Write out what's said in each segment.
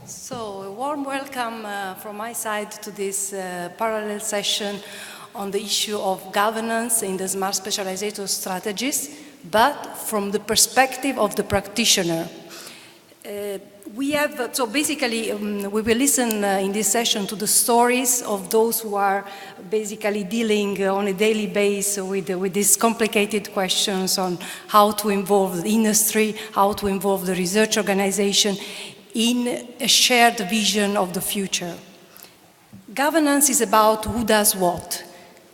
So, a warm welcome from my side to this parallel session on the issue of governance in the Smart Specialisation Strategies, but from the perspective of the practitioner. We will listen in this session to the stories of those who are basically dealing on a daily basis with these complicated questions on how to involve the industry, how to involve the research organization in a shared vision of the future. Governance is about who does what.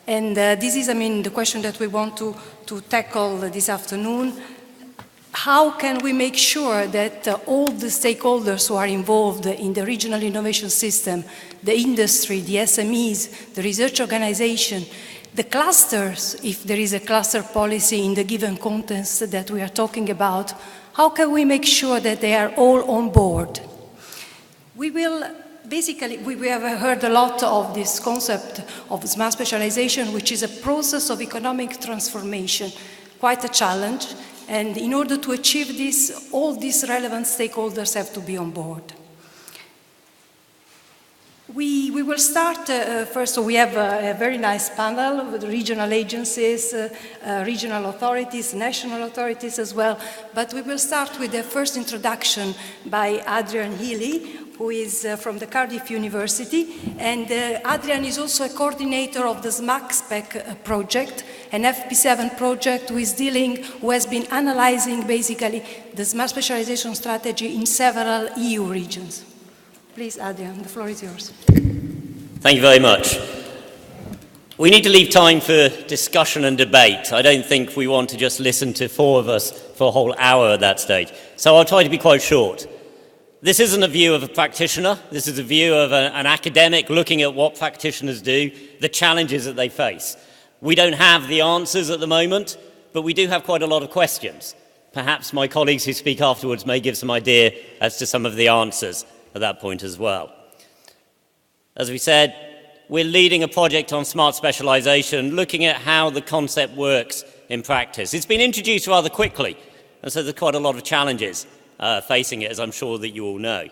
And this is, the question that we want to tackle this afternoon. How can we make sure that all the stakeholders who are involved in the regional innovation system, the industry, the SMEs, the research organization, the clusters, if there is a cluster policy in the given context that we are talking about, how can we make sure that they are all on board? We have heard a lot of this concept of smart specialization, which is a process of economic transformation, quite a challenge. And in order to achieve this, all these relevant stakeholders have to be on board. We will start first, so we have a very nice panel with regional agencies, regional authorities, national authorities as well, but we will start with the first introduction by Adrian Healy, who is from the Cardiff University, and Adrian is also a coordinator of the Smart Spec project, an FP7 project who has been analyzing basically the smart specialization strategy in several EU regions. Please, Adrian, the floor is yours. Thank you very much. We need to leave time for discussion and debate. I don't think we want to just listen to four of us for a whole hour at that stage. So I'll try to be quite short. This isn't a view of a practitioner. This is a view of an academic looking at what practitioners do, the challenges that they face. We don't have the answers at the moment, but we do have quite a lot of questions. Perhaps my colleagues who speak afterwards may give some idea as to some of the answers at that point as well. As we said, we're leading a project on smart specialization, looking at how the concept works in practice. It's been introduced rather quickly, and so there's quite a lot of challenges facing it, as I'm sure that you all know.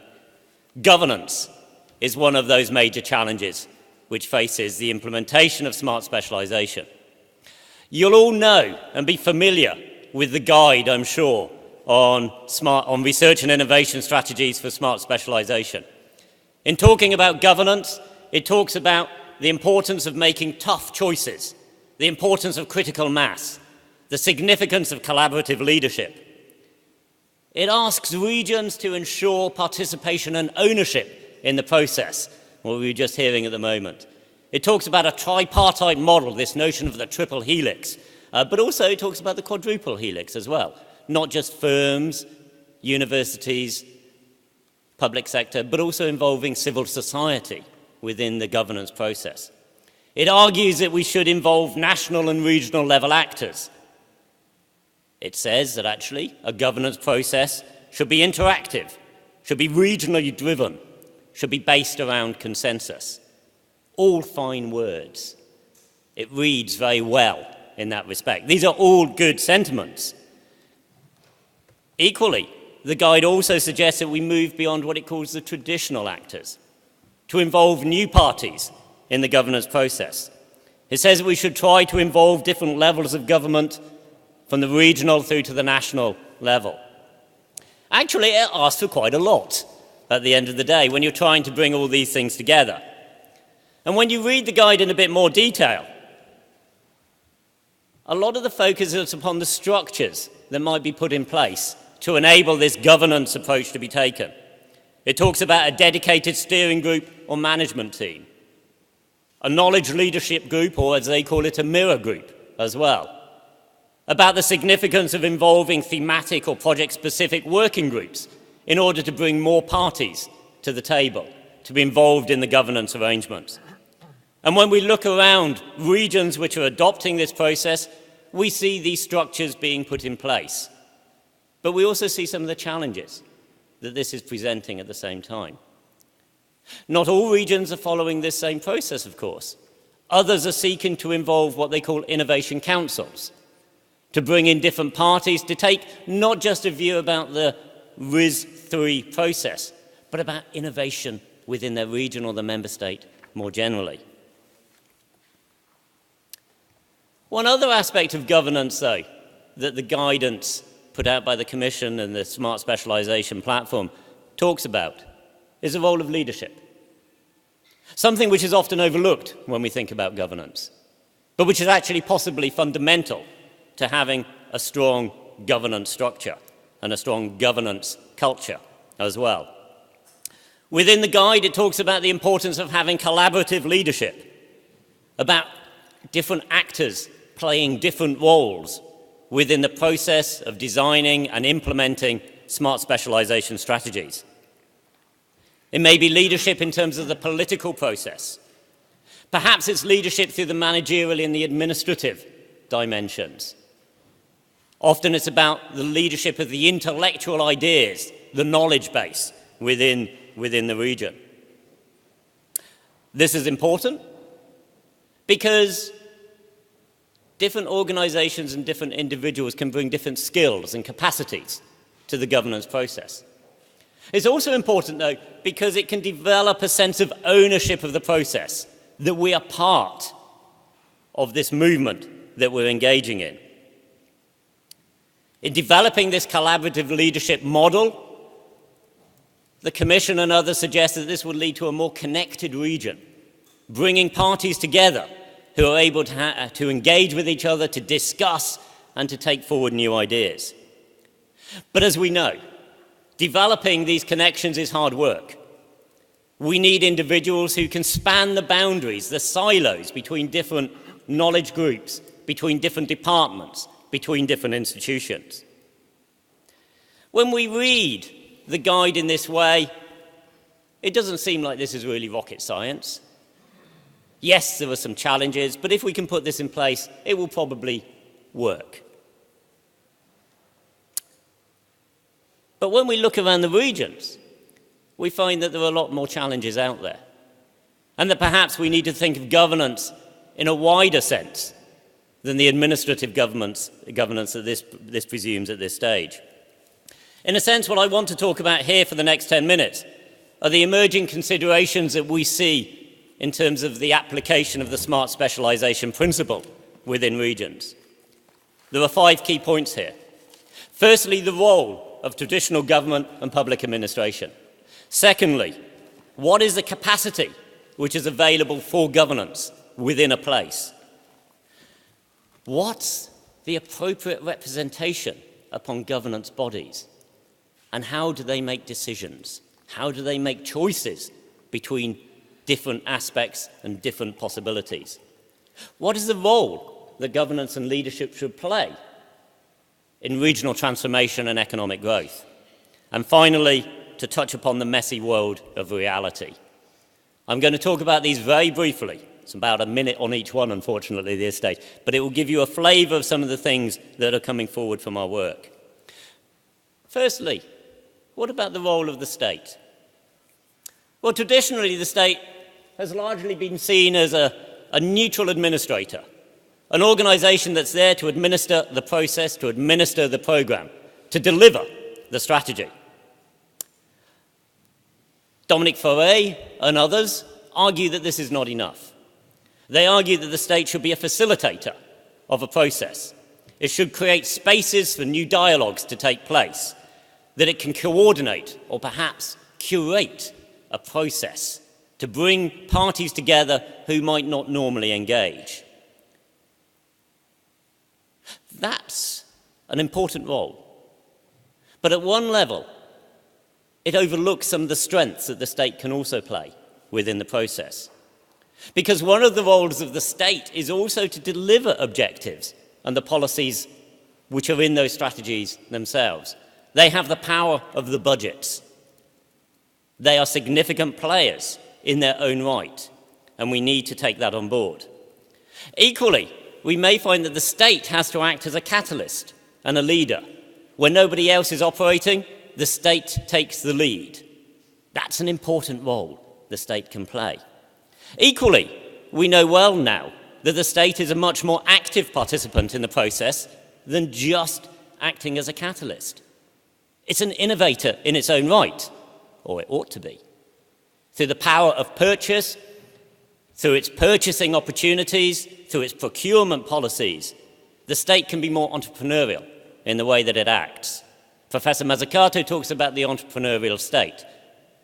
Governance is one of those major challenges which faces the implementation of smart specialization. You'll all know and be familiar with the guide, I'm sure, on research and innovation strategies for smart specialization. In talking about governance, it talks about the importance of making tough choices, the importance of critical mass, the significance of collaborative leadership. It asks regions to ensure participation and ownership in the process, what we were just hearing at the moment. It talks about a tripartite model, this notion of the triple helix, but also it talks about the quadruple helix as well. Not just firms, universities, public sector, but also involving civil society within the governance process. It argues that we should involve national and regional level actors. It says that actually a governance process should be interactive, should be regionally driven, should be based around consensus. All fine words. It reads very well in that respect. These are all good sentiments. Equally, the guide also suggests that we move beyond what it calls the traditional actors, to involve new parties in the governance process. It says that we should try to involve different levels of government from the regional through to the national level. Actually, it asks for quite a lot at the end of the day when you're trying to bring all these things together. And when you read the guide in a bit more detail, a lot of the focus is upon the structures that might be put in place to enable this governance approach to be taken. It talks about a dedicated steering group or management team, a knowledge leadership group, or as they call it, a mirror group as well, about the significance of involving thematic or project-specific working groups in order to bring more parties to the table, to be involved in the governance arrangements. And when we look around regions which are adopting this process, we see these structures being put in place. But we also see some of the challenges that this is presenting at the same time. Not all regions are following this same process, of course. Others are seeking to involve what they call innovation councils, to bring in different parties, to take not just a view about the RIS3 process, but about innovation within their region or the member state more generally. One other aspect of governance, though, that the guidance put out by the Commission and the Smart Specialisation platform talks about is the role of leadership. Something which is often overlooked when we think about governance, but which is actually possibly fundamental to having a strong governance structure and a strong governance culture as well. Within the guide, it talks about the importance of having collaborative leadership, about different actors playing different roles within the process of designing and implementing smart specialisation strategies. It may be leadership in terms of the political process. Perhaps it's leadership through the managerial and the administrative dimensions. Often it's about the leadership of the intellectual ideas, the knowledge base within the region. This is important because different organisations and different individuals can bring different skills and capacities to the governance process. It's also important, though, because it can develop a sense of ownership of the process, that we are part of this movement that we're engaging in. In developing this collaborative leadership model, the Commission and others suggest that this would lead to a more connected region, bringing parties together who are able to engage with each other, to discuss and to take forward new ideas. But as we know, developing these connections is hard work. We need individuals who can span the boundaries, the silos between different knowledge groups, between different departments, between different institutions. When we read the guide in this way, it doesn't seem like this is really rocket science. Yes, there are some challenges, but if we can put this in place, it will probably work. But when we look around the regions, we find that there are a lot more challenges out there, and that perhaps we need to think of governance in a wider sense than the administrative governance that this presumes at this stage. In a sense, what I want to talk about here for the next 10 minutes are the emerging considerations that we see in terms of the application of the smart specialisation principle within regions. There are 5 key points here. Firstly, the role of traditional government and public administration. Secondly, what is the capacity which is available for governance within a place? What's the appropriate representation upon governance bodies? And how do they make decisions? How do they make choices between different aspects and different possibilities? What is the role that governance and leadership should play in regional transformation and economic growth? And finally, to touch upon the messy world of reality. I'm going to talk about these very briefly. It's about a minute on each one, unfortunately, at this stage, but it will give you a flavour of some of the things that are coming forward from our work. Firstly, what about the role of the state? Well, traditionally, the state has largely been seen as a neutral administrator, an organisation that's there to administer the process, to administer the programme, to deliver the strategy. Dominic Faure and others argue that this is not enough. They argue that the state should be a facilitator of a process. It should create spaces for new dialogues to take place, that it can coordinate or perhaps curate a process to bring parties together who might not normally engage. That's an important role. But at one level, it overlooks some of the strengths that the state can also play within the process. Because one of the roles of the state is also to deliver objectives and the policies which are in those strategies themselves. They have the power of the budgets. They are significant players in their own right, and we need to take that on board. Equally, we may find that the state has to act as a catalyst and a leader. When nobody else is operating, the state takes the lead. That's an important role the state can play. Equally, we know well now that the state is a much more active participant in the process than just acting as a catalyst. It's an innovator in its own right, or it ought to be. Through the power of purchase, through its purchasing opportunities, through its procurement policies, the state can be more entrepreneurial in the way that it acts. Professor Mazzucato talks about the entrepreneurial state.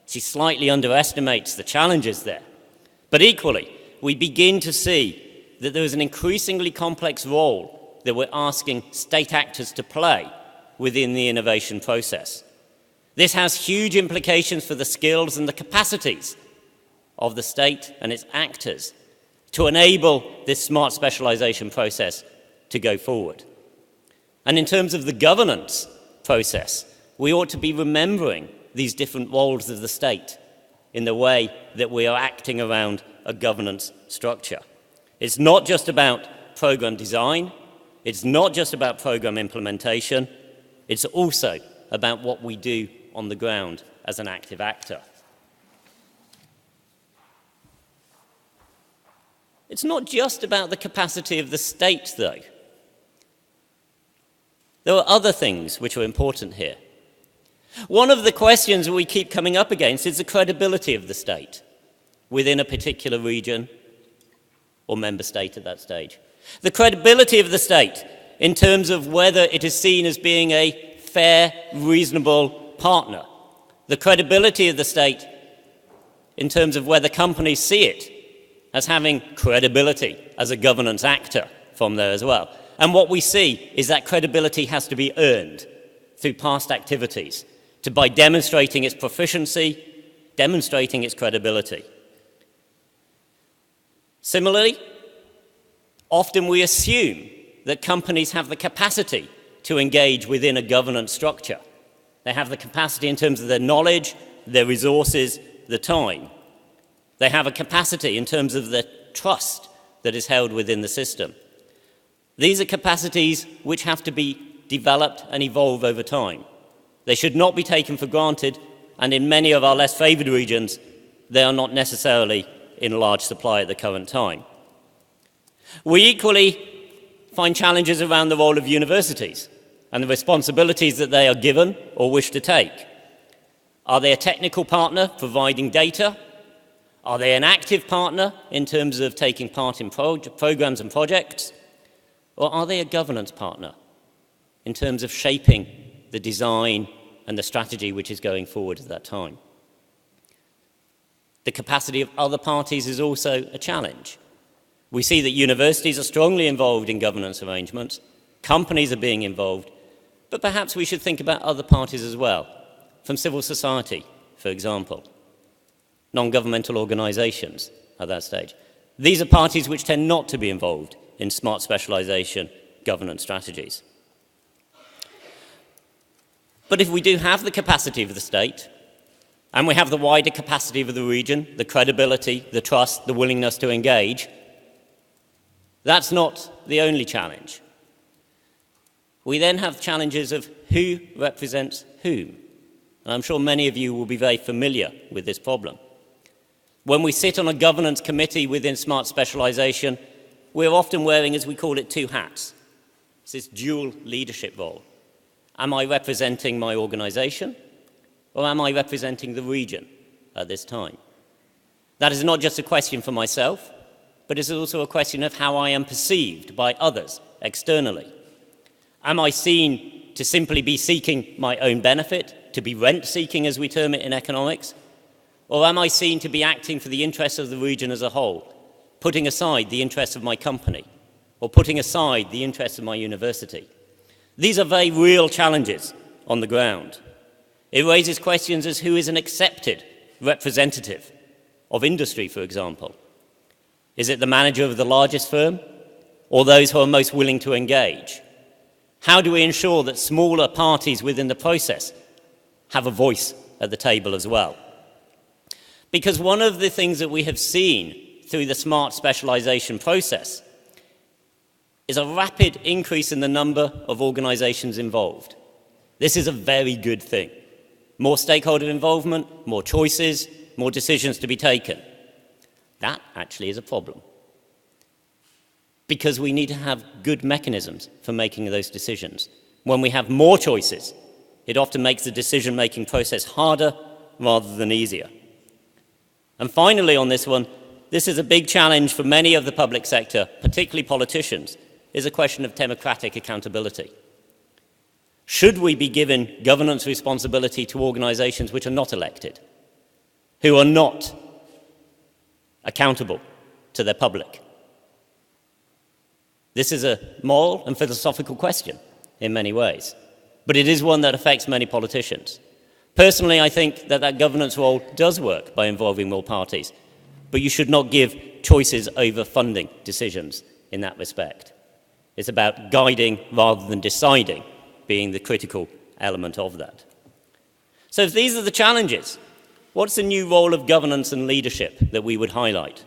She slightly underestimates the challenges there. But equally, we begin to see that there is an increasingly complex role that we're asking state actors to play within the innovation process. This has huge implications for the skills and the capacities of the state and its actors to enable this smart specialization process to go forward. And in terms of the governance process, we ought to be remembering these different roles of the state in the way that we are acting around a governance structure. It's not just about program design, it's not just about program implementation, it's also about what we do on the ground as an active actor. It's not just about the capacity of the state, though. There are other things which are important here. One of the questions we keep coming up against is the credibility of the state within a particular region or member state at that stage. The credibility of the state in terms of whether it is seen as being a fair, reasonable partner. The credibility of the state in terms of whether companies see it as having credibility as a governance actor from there as well. And what we see is that credibility has to be earned through past activities, by demonstrating its proficiency, demonstrating its credibility. Similarly, often we assume that companies have the capacity to engage within a governance structure. They have the capacity in terms of their knowledge, their resources, the time. They have a capacity in terms of the trust that is held within the system. These are capacities which have to be developed and evolve over time. They should not be taken for granted, and in many of our less favoured regions, they are not necessarily in large supply at the current time. We equally find challenges around the role of universities and the responsibilities that they are given or wish to take. Are they a technical partner providing data? Are they an active partner in terms of taking part in programs and projects? Or are they a governance partner in terms of shaping the design and the strategy which is going forward at that time? The capacity of other parties is also a challenge. We see that universities are strongly involved in governance arrangements, companies are being involved, but perhaps we should think about other parties as well, from civil society, for example, non-governmental organisations at that stage. These are parties which tend not to be involved in smart specialisation governance strategies. But if we do have the capacity of the state, and we have the wider capacity of the region, the credibility, the trust, the willingness to engage, that's not the only challenge. We then have challenges of who represents whom. And I'm sure many of you will be very familiar with this problem. When we sit on a governance committee within smart specialisation, we're often wearing, as we call it, two hats. It's this dual leadership role. Am I representing my organisation, or am I representing the region at this time? That is not just a question for myself, but it's also a question of how I am perceived by others externally. Am I seen to simply be seeking my own benefit, to be rent-seeking as we term it in economics? Or am I seen to be acting for the interests of the region as a whole, putting aside the interests of my company, or putting aside the interests of my university? These are very real challenges on the ground. It raises questions as who is an accepted representative of industry, for example. Is it the manager of the largest firm, or those who are most willing to engage? How do we ensure that smaller parties within the process have a voice at the table as well? Because one of the things that we have seen through the smart specialisation process is a rapid increase in the number of organisations involved. This is a very good thing. More stakeholder involvement, more choices, more decisions to be taken. That actually is a problem. Because we need to have good mechanisms for making those decisions. When we have more choices, it often makes the decision-making process harder, rather than easier. And finally on this one, this is a big challenge for many of the public sector, particularly politicians, is a question of democratic accountability. Should we be giving governance responsibility to organisations which are not elected, who are not accountable to their public? This is a moral and philosophical question in many ways, but it is one that affects many politicians. Personally, I think that governance role does work by involving more parties, but you should not give choices over funding decisions in that respect. It's about guiding rather than deciding being the critical element of that. So if these are the challenges, what's the new role of governance and leadership that we would highlight?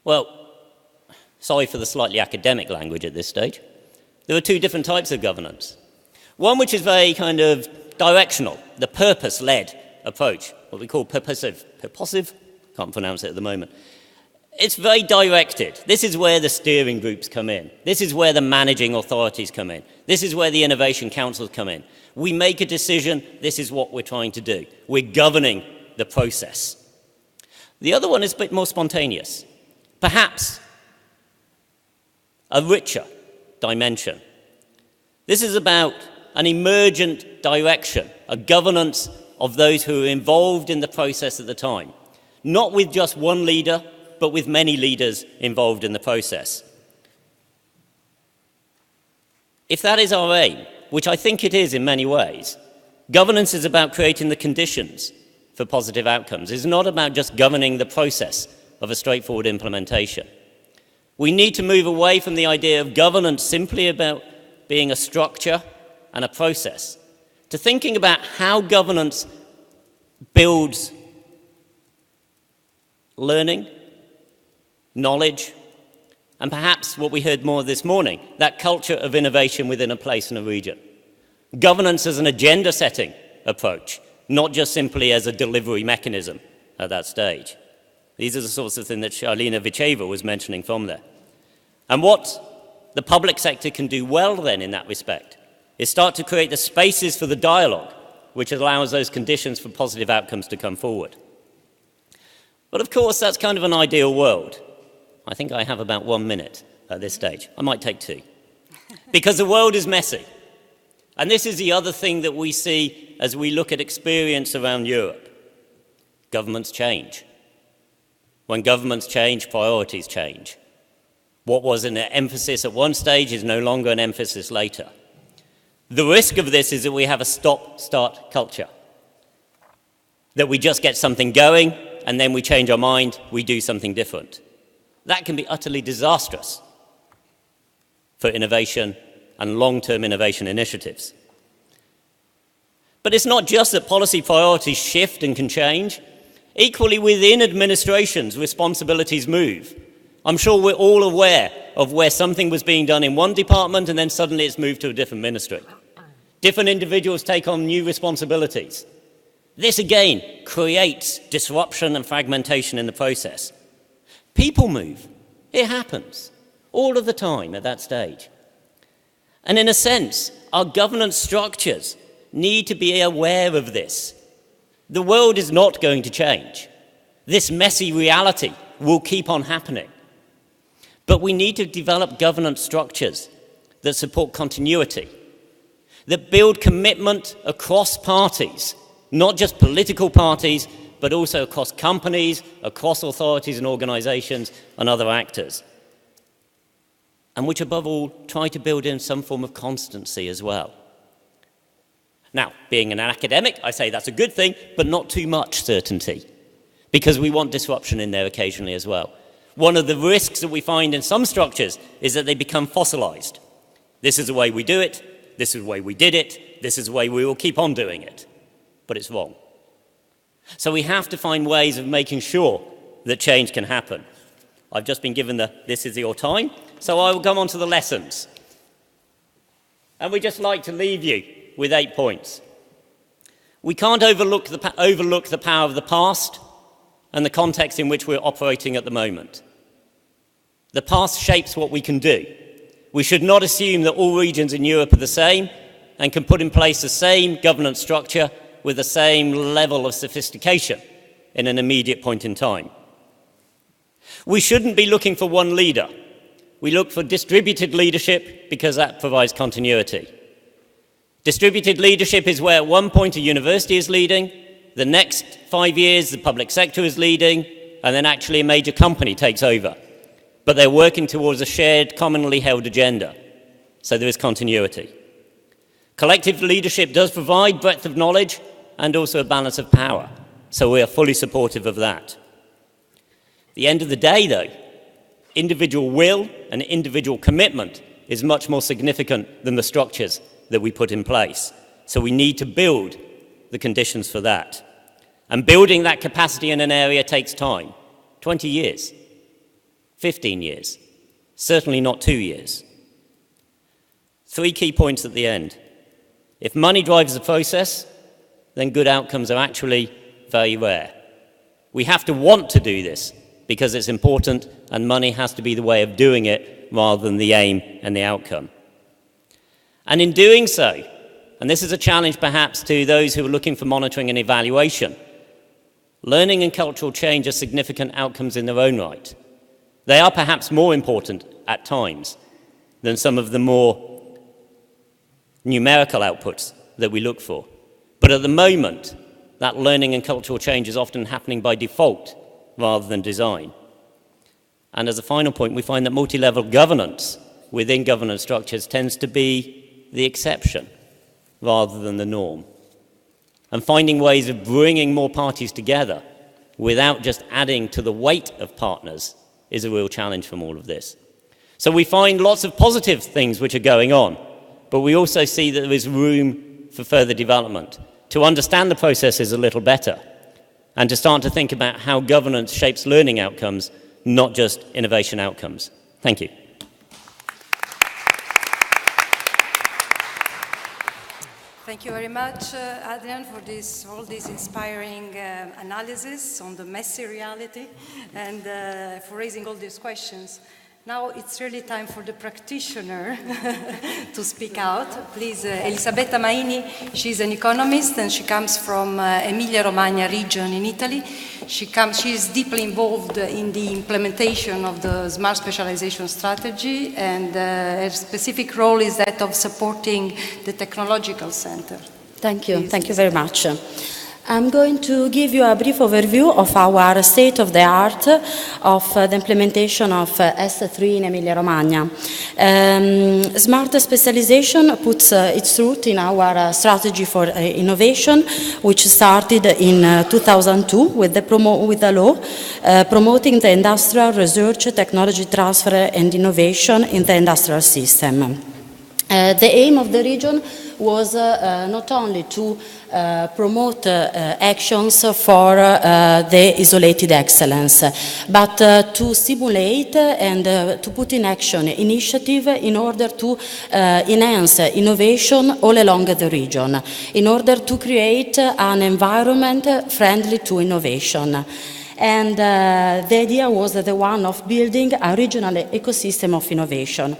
Well, sorry for the slightly academic language at this stage. There are two different types of governance. One which is very kind of directional, the purpose-led approach, what we call purposive, can't pronounce it at the moment. It's very directed. This is where the steering groups come in. This is where the managing authorities come in. This is where the innovation councils come in. We make a decision, this is what we're trying to do. We're governing the process. The other one is a bit more spontaneous. Perhaps a richer dimension. This is about an emergent direction, a governance of those who are involved in the process at the time. Not with just one leader, but with many leaders involved in the process. If that is our aim, which I think it is in many ways, governance is about creating the conditions for positive outcomes. It's not about just governing the process of a straightforward implementation. We need to move away from the idea of governance simply about being a structure and a process, to thinking about how governance builds learning, knowledge, and perhaps what we heard more this morning, that culture of innovation within a place and a region. Governance as an agenda-setting approach, not just simply as a delivery mechanism at that stage. These are the sorts of things that Charlina Vicheva was mentioning from there. And what the public sector can do well then in that respect is start to create the spaces for the dialogue which allows those conditions for positive outcomes to come forward. But of course, that's kind of an ideal world. I think I have about 1 minute at this stage. I might take 2. Because the world is messy. And this is the other thing that we see as we look at experience around Europe. Governments change. When governments change, priorities change. What was an emphasis at one stage is no longer an emphasis later. The risk of this is that we have a stop-start culture. That we just get something going, and then we change our mind, we do something different. That can be utterly disastrous for innovation and long-term innovation initiatives. But it's not just that policy priorities shift and can change. Equally, within administrations, responsibilities move. I'm sure we're all aware of where something was being done in one department and then suddenly it's moved to a different ministry. Different individuals take on new responsibilities. This again creates disruption and fragmentation in the process. People move. It happens all of the time at that stage. And in a sense, our governance structures need to be aware of this. The world is not going to change. This messy reality will keep on happening. But we need to develop governance structures that support continuity, that build commitment across parties, not just political parties, but also across companies, across authorities and organisations and other actors. And which above all, try to build in some form of constancy as well. Now, being an academic, I say that's a good thing, but not too much certainty, because we want disruption in there occasionally as well. One of the risks that we find in some structures is that they become fossilised. This is the way we do it, this is the way we did it, this is the way we will keep on doing it. But it's wrong. So we have to find ways of making sure that change can happen. I've just been given this is your time, so I will come on to the lessons. And we just like to leave you with 8 points. We can't overlook the power of the past and the context in which we're operating at the moment. The past shapes what we can do. We should not assume that all regions in Europe are the same and can put in place the same governance structure with the same level of sophistication in an immediate point in time. We shouldn't be looking for one leader. We look for distributed leadership because that provides continuity. Distributed leadership is where at one point a university is leading, the next 5 years the public sector is leading, and then actually a major company takes over. But they're working towards a shared, commonly held agenda. So there is continuity. Collective leadership does provide breadth of knowledge and also a balance of power. So we are fully supportive of that. At the end of the day, though, individual will and individual commitment is much more significant than the structures that we put in place. So we need to build the conditions for that. And building that capacity in an area takes time. 20 years, 15 years, certainly not 2 years. 3 key points at the end. If money drives the process, then good outcomes are actually very rare. We have to want to do this because it's important, and money has to be the way of doing it rather than the aim and the outcome. And in doing so, and this is a challenge perhaps to those who are looking for monitoring and evaluation, learning and cultural change are significant outcomes in their own right. They are perhaps more important at times than some of the more numerical outputs that we look for. But at the moment, that learning and cultural change is often happening by default rather than design. And as a final point, we find that multi-level governance within governance structures tends to be the exception rather than the norm. And finding ways of bringing more parties together without just adding to the weight of partners is a real challenge from all of this. So we find lots of positive things which are going on, but we also see that there is room for further development, to understand the processes a little better, and to start to think about how governance shapes learning outcomes, not just innovation outcomes. Thank you. Thank you very much, Adrian, for all this inspiring analysis on the messy reality and for raising all these questions. Now it's really time for the practitioner to speak out. Please, Elisabetta Maini, she's an economist and she comes from Emilia Romagna region in Italy. She is deeply involved in the implementation of the Smart Specialisation Strategy, and her specific role is that of supporting the technological center. Thank you. Thank you very much. I'm going to give you a brief overview of our state-of-the-art of the implementation of S3 in Emilia-Romagna. Smart Specialization puts its root in our strategy for innovation, which started in 2002 with the law promoting the industrial research, technology transfer and innovation in the industrial system. The aim of the region was not only to promote actions for the isolated excellence, but to stimulate and to put in action initiative in order to enhance innovation all along the region, in order to create an environment friendly to innovation. And the idea was the one of building a regional ecosystem of innovation.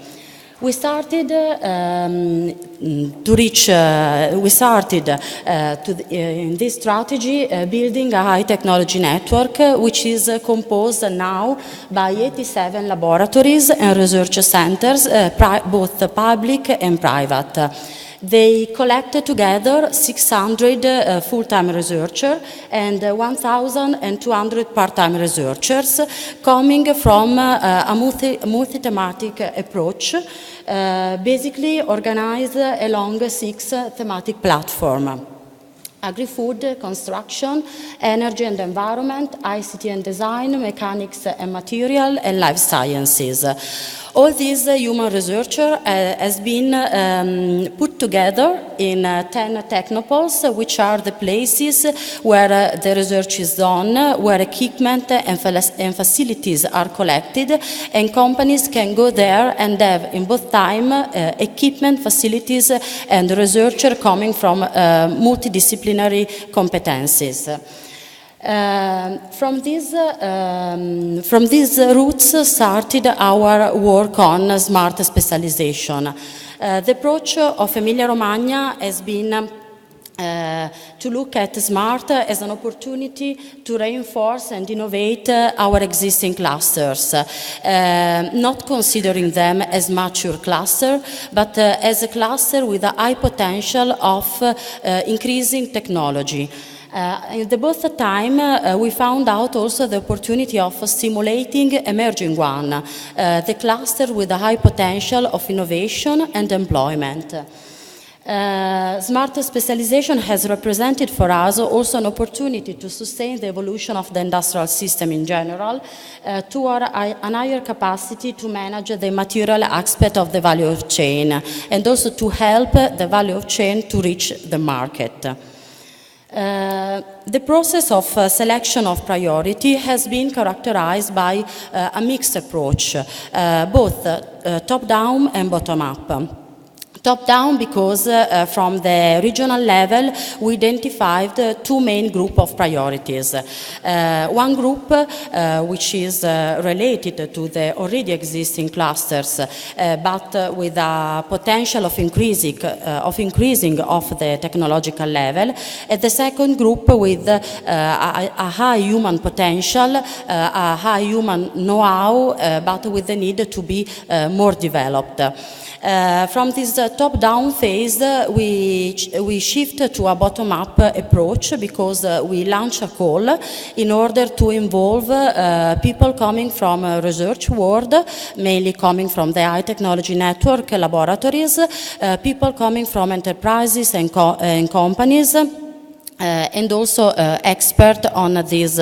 We started in this strategy building a high technology network, which is composed now by 87 laboratories and research centers, both public and private. They collected together 600 full-time researchers and 1,200 part-time researchers coming from a multi-thematic approach, basically organized along 6 thematic platforms: agri-food, construction, energy and environment, ICT and design, mechanics and material, and life sciences. All these human research has been put together in 10 technopoles, which are the places where the research is done, where equipment and facilities are collected, and companies can go there and have in both time equipment, facilities, and researcher coming from multidisciplinary competencies. From these roots started our work on smart specialization. The approach of Emilia-Romagna has been to look at SMART as an opportunity to reinforce and innovate our existing clusters, not considering them as mature cluster, but as a cluster with a high potential of increasing technology. In the both time, we found out also the opportunity of stimulating emerging one, the cluster with a high potential of innovation and employment. Smart specialization has represented for us also an opportunity to sustain the evolution of the industrial system in general toward a higher capacity to manage the material aspect of the value chain and also to help the value chain to reach the market. The process of selection of priority has been characterized by a mixed approach, both top-down and bottom-up. Top-down because from the regional level we identified two main groups of priorities. One group which is related to the already existing clusters but with a potential of increasing of the technological level, and the second group with a high human potential, a high human know-how but with the need to be more developed. From this top-down phase, we shift to a bottom-up approach because we launch a call in order to involve people coming from research world, mainly coming from the high technology network laboratories, people coming from enterprises and companies, and also expert on these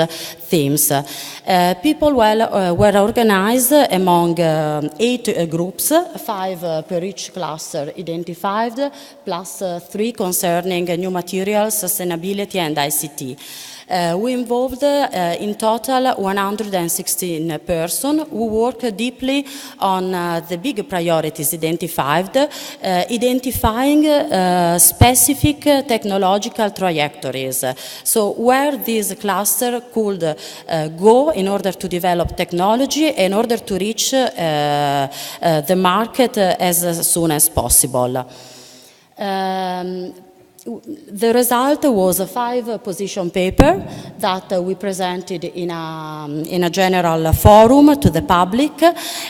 themes. People were organized among 8 groups, 5 per each cluster identified, plus 3 concerning new materials, sustainability and ICT. We involved in total 116 persons who work deeply on the big priorities identified, identifying specific technological trajectories. So where this cluster could go in order to develop technology, in order to reach the market as soon as possible. The result was a 5-position paper that we presented in a general forum to the public,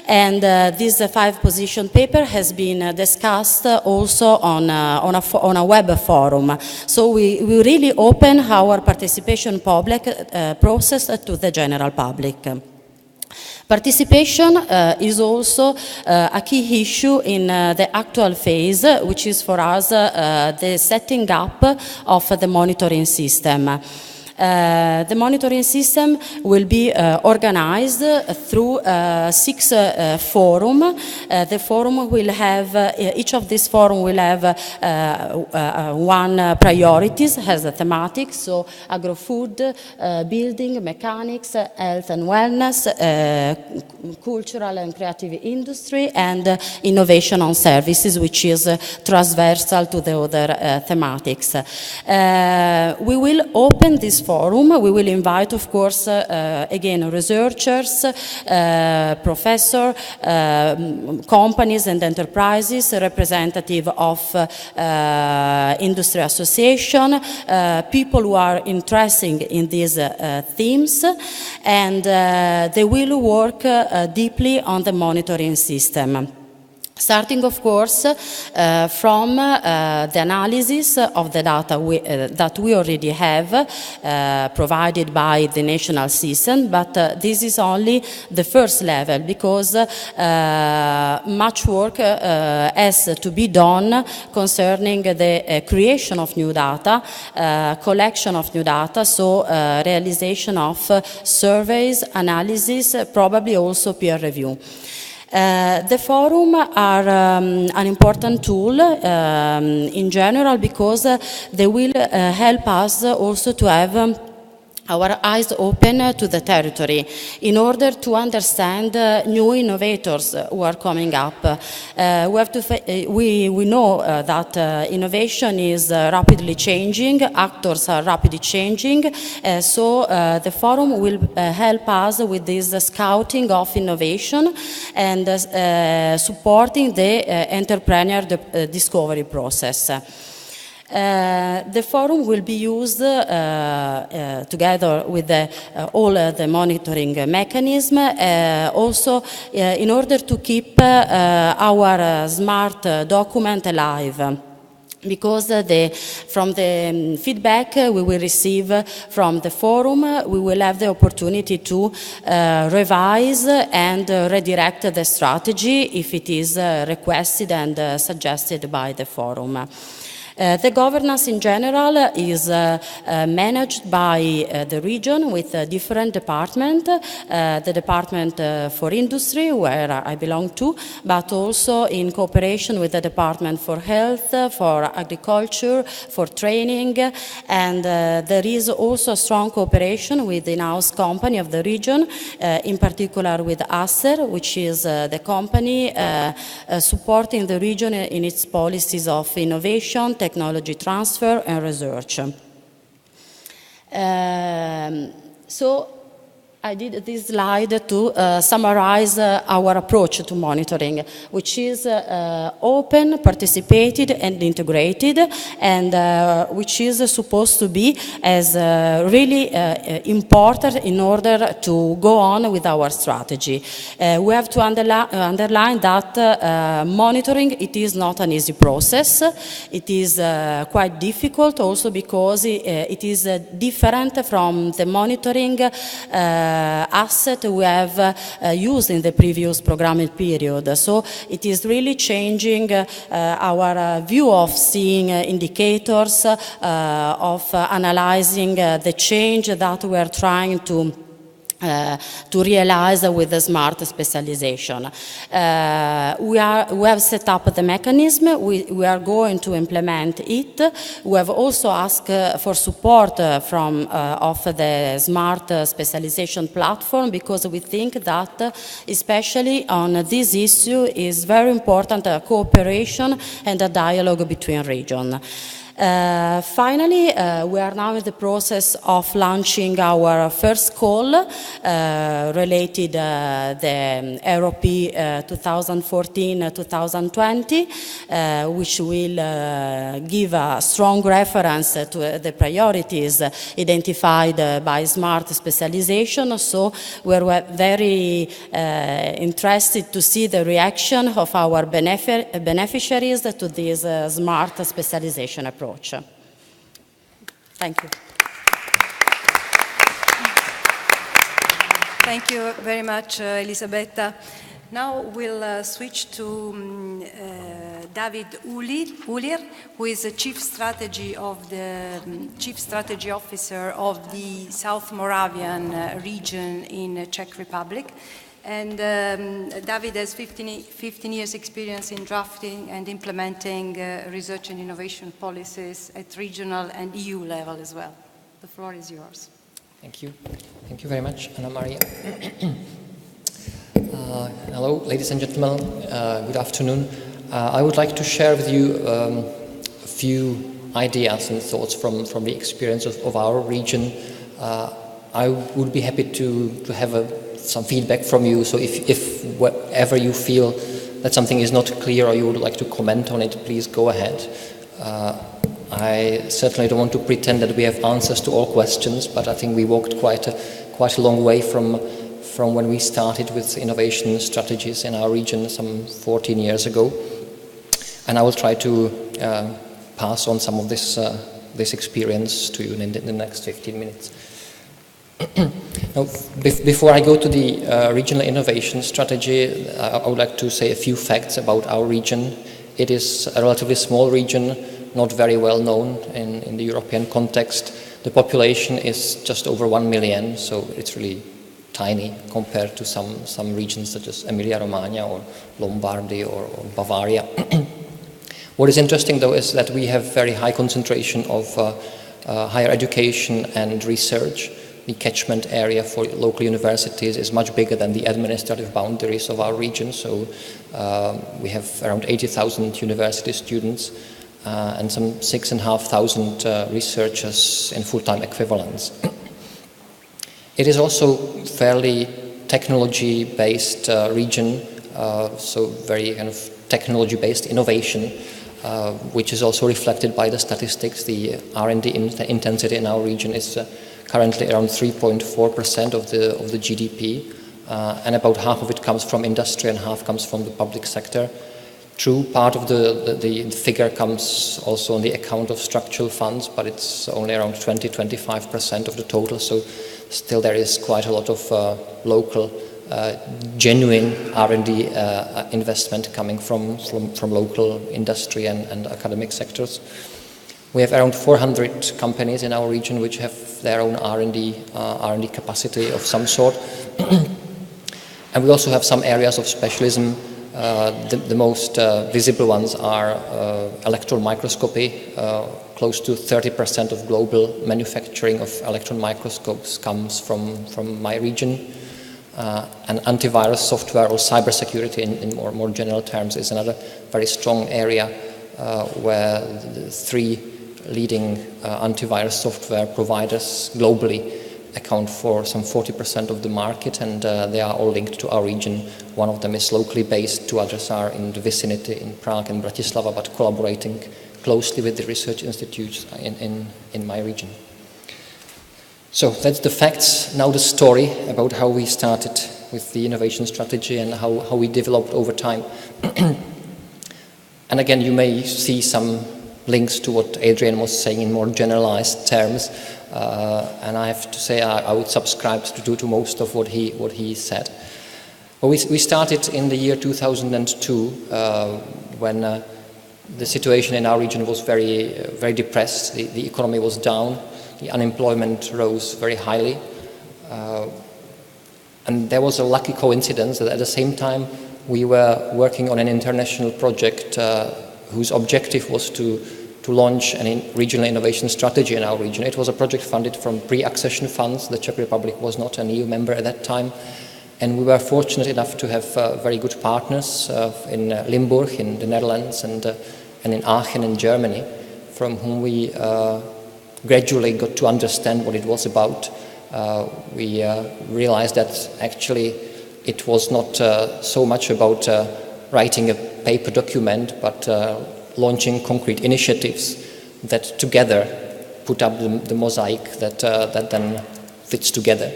and this 5-position paper has been discussed also on a web forum. So we really open our participation public process to the general public. Participation is also a key issue in the actual phase, which is for us the setting up of the monitoring system. The monitoring system will be organized through 6 forums. The forum will have, each of these forums will have one priorities, has a thematic, so agro-food, building, mechanics, health and wellness, cultural and creative industry, and innovation on services, which is transversal to the other thematics. We will open this forum. We will invite, of course, again, researchers, professors, companies and enterprises, representative of industry association, people who are interested in these themes, and they will work deeply on the monitoring system. Starting, of course, from the analysis of the data that we already have provided by the national system, but this is only the first level because much work has to be done concerning the creation of new data, collection of new data, so realization of surveys, analysis, probably also peer review. The forum are an important tool in general because they will help us also to have our eyes open to the territory in order to understand new innovators who are coming up. We know that innovation is rapidly changing, actors are rapidly changing, so the forum will help us with this scouting of innovation and supporting the entrepreneur discovery process. The forum will be used together with all the monitoring mechanism, also in order to keep our smart document alive. Because from the feedback we will receive from the forum, we will have the opportunity to revise and redirect the strategy if it is requested and suggested by the forum. The governance in general is managed by the region with a different department, the Department for Industry, where I belong to, but also in cooperation with the Department for Health, for Agriculture, for Training, and there is also a strong cooperation with the in-house company of the region, in particular with Acer, which is the company supporting the region in its policies of innovation, technology transfer and research. So I did this slide to summarize our approach to monitoring, which is open, participated and integrated, and which is supposed to be as really important in order to go on with our strategy. We have to underline that monitoring, it is not an easy process. It is quite difficult also because it is different from the monitoring asset we have used in the previous programming period. So it is really changing our view of seeing indicators, of analyzing the change that we are trying to realize with the smart specialization. We have set up the mechanism, we are going to implement it. We have also asked for support from of the smart specialization platform, because we think that especially on this issue is very important cooperation and a dialogue between regions. Finally, we are now in the process of launching our first call related the ROP 2014-2020, which will give a strong reference to the priorities identified by smart specialization. So we're very interested to see the reaction of our beneficiaries to this smart specialization approach. Thank you. Thank you very much, Elisabetta. Now we'll switch to David Uhlir, who is the Chief Strategy Officer of the South Moravian region in Czech Republic. And David has 15 years experience in drafting and implementing research and innovation policies at regional and EU level as well. The floor is yours. Thank you. Thank you very much, Annamaria. Hello, ladies and gentlemen. Good afternoon. I would like to share with you a few ideas and thoughts from the experience of our region. I would be happy to have some feedback from you, so if whatever you feel that something is not clear or you would like to comment on it, please go ahead. I certainly don't want to pretend that we have answers to all questions, but I think we walked quite a long way from when we started with innovation strategies in our region some 14 years ago, and I will try to pass on some of this experience to you in the next 15 minutes. Now, before I go to the regional innovation strategy, I would like to say a few facts about our region. It is a relatively small region, not very well known in the European context. The population is just over 1 million, so it's really tiny compared to some regions such as Emilia, Romagna or Lombardy or Bavaria. What is interesting though is that we have very high concentration of higher education and research. The catchment area for local universities is much bigger than the administrative boundaries of our region, so we have around 80,000 university students and some 6,500 researchers in full-time equivalents. It is also fairly technology-based region, so very kind of technology-based innovation. which is also reflected by the statistics. The R&D intensity in our region is currently around 3.4% of the GDP, and about half of it comes from industry and half comes from the public sector. True, part of the figure comes also on the account of structural funds, but it's only around 20-25% of the total, so still there is quite a lot of local genuine R&D investment coming from local industry and academic sectors. We have around 400 companies in our region which have their own R&D capacity of some sort. And we also have some areas of specialism. The most visible ones are electron microscopy. Close to 30% of global manufacturing of electron microscopes comes from my region. And antivirus software or cybersecurity in more general terms is another very strong area where the three leading antivirus software providers globally account for some 40% of the market, and they are all linked to our region. One of them is locally based, two others are in the vicinity in Prague and Bratislava, but collaborating closely with the research institutes in my region. So that's the facts. Now the story about how we started with the innovation strategy and how we developed over time. And again, you may see some links to what Adrian was saying in more generalized terms. And I have to say I would subscribe to most of what he said. Well, we started in the year 2002 when the situation in our region was very depressed. The economy was down. The unemployment rose very highly. And there was a lucky coincidence that at the same time we were working on an international project whose objective was to launch a regional innovation strategy in our region. It was a project funded from pre-accession funds. The Czech Republic was not an EU member at that time. And we were fortunate enough to have very good partners in Limburg, in the Netherlands, and in Aachen in Germany, from whom we gradually got to understand what it was about. We realized that actually it was not so much about writing a paper document, but launching concrete initiatives that together put up the mosaic that then fits together.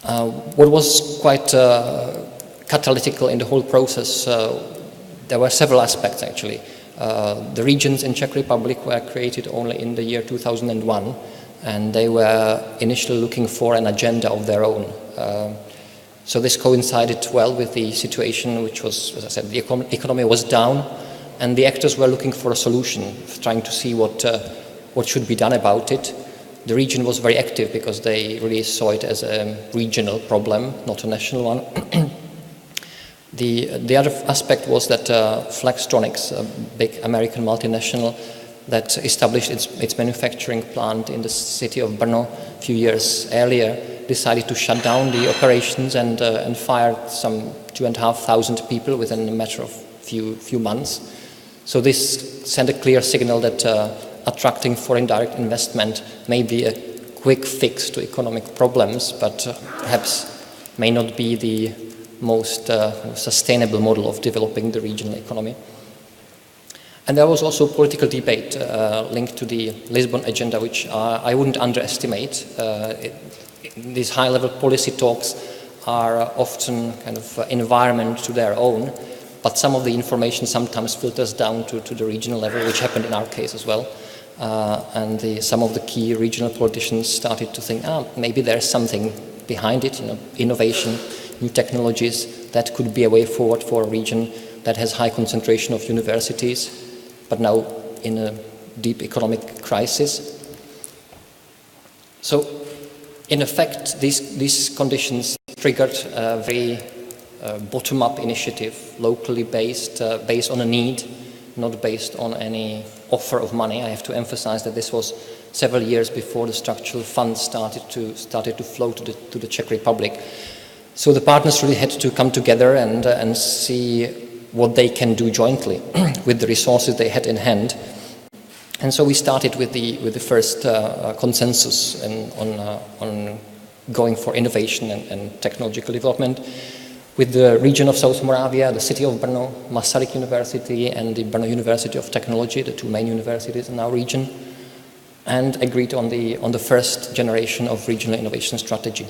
What was quite catalytical in the whole process, there were several aspects actually. The regions in Czech Republic were created only in the year 2001, and they were initially looking for an agenda of their own. So this coincided well with the situation, which was, as I said, the economy was down, and the actors were looking for a solution, trying to see what should be done about it. The region was very active because they really saw it as a regional problem, not a national one. The other aspect was that Flextronics, a big American multinational that established its manufacturing plant in the city of Brno a few years earlier, decided to shut down the operations and fired some 2,500 people within a matter of few months. So this sent a clear signal that attracting foreign direct investment may be a quick fix to economic problems, but perhaps may not be the most sustainable model of developing the regional economy. And there was also political debate linked to the Lisbon agenda, which I wouldn't underestimate. These high-level policy talks are often kind of environment to their own, but some of the information sometimes filters down to the regional level, which happened in our case as well. And some of the key regional politicians started to think, maybe there's something behind it, innovation, new technologies, that could be a way forward for a region that has high concentration of universities, but now in a deep economic crisis. So, in effect, these conditions triggered a very bottom-up initiative, locally based on a need, not based on any offer of money. I have to emphasize that this was several years before the structural funds started to flow to the Czech Republic. So the partners really had to come together and see what they can do jointly with the resources they had in hand. And so we started with the first consensus on going for innovation and technological development. with the region of South Moravia, the city of Brno, Masaryk University, and the Brno University of Technology, the two main universities in our region, and agreed on the first generation of regional innovation strategy.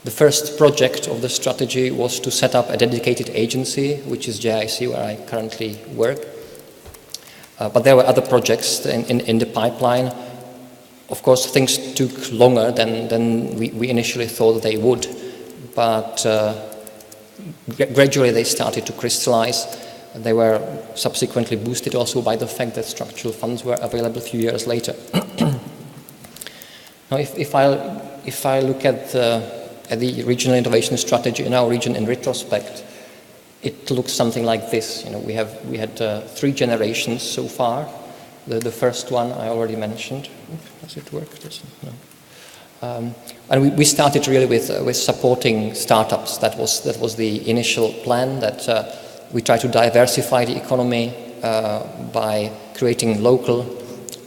The first project of the strategy was to set up a dedicated agency, which is JIC, where I currently work. But there were other projects in the pipeline. Of course, things took longer than we initially thought they would, but gradually they started to crystallize. They were subsequently boosted also by the fact that structural funds were available a few years later. Now, if I look at the regional innovation strategy in our region in retrospect, it looks something like this. You know, we had 3 generations so far. The first one I already mentioned. Does it work? No. And we started really with supporting startups. That was the initial plan. That we try to diversify the economy by creating local,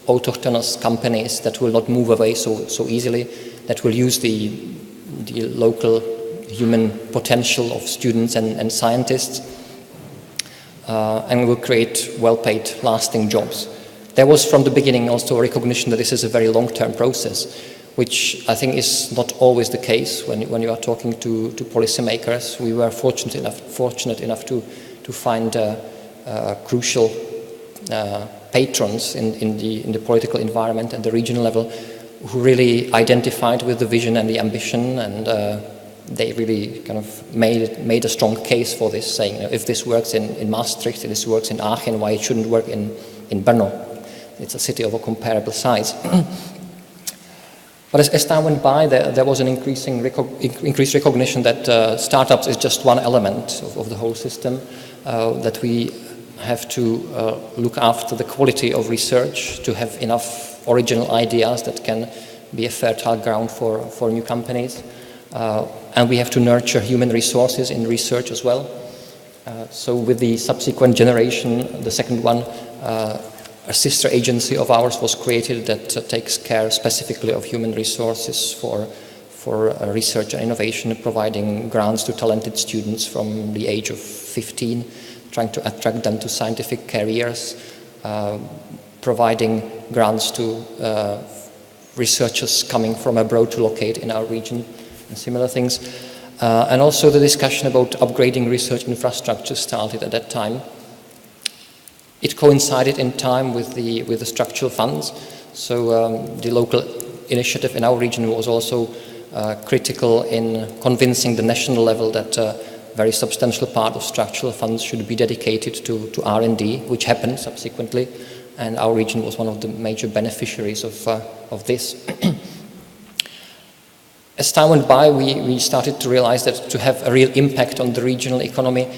autochthonous companies that will not move away so easily. That will use the local human potential of students and scientists, and will create well-paid, lasting jobs. There was from the beginning also a recognition that this is a very long-term process, which I think is not always the case when you are talking to policymakers. We were fortunate enough to find crucial patrons in the political environment at the regional level who really identified with the vision and the ambition, and they really kind of made a strong case for this, saying, you know, if this works in Maastricht, if this works in Aachen, why it shouldn't work in Brno? It's a city of a comparable size. But as time went by, there was an increased recognition that startups is just one element of the whole system, that we have to look after the quality of research, to have enough original ideas that can be a fertile ground for new companies. And we have to nurture human resources in research as well. So with the subsequent generation, the second one, a sister agency of ours was created that takes care specifically of human resources for research and innovation, providing grants to talented students from the age of 15, trying to attract them to scientific careers, providing grants to researchers coming from abroad to locate in our region, and similar things. And also the discussion about upgrading research infrastructure started at that time. It coincided in time with the structural funds, so the local initiative in our region was also critical in convincing the national level that a very substantial part of structural funds should be dedicated to R&D, which happened subsequently, and our region was one of the major beneficiaries of this. As time went by, we started to realize that to have a real impact on the regional economy,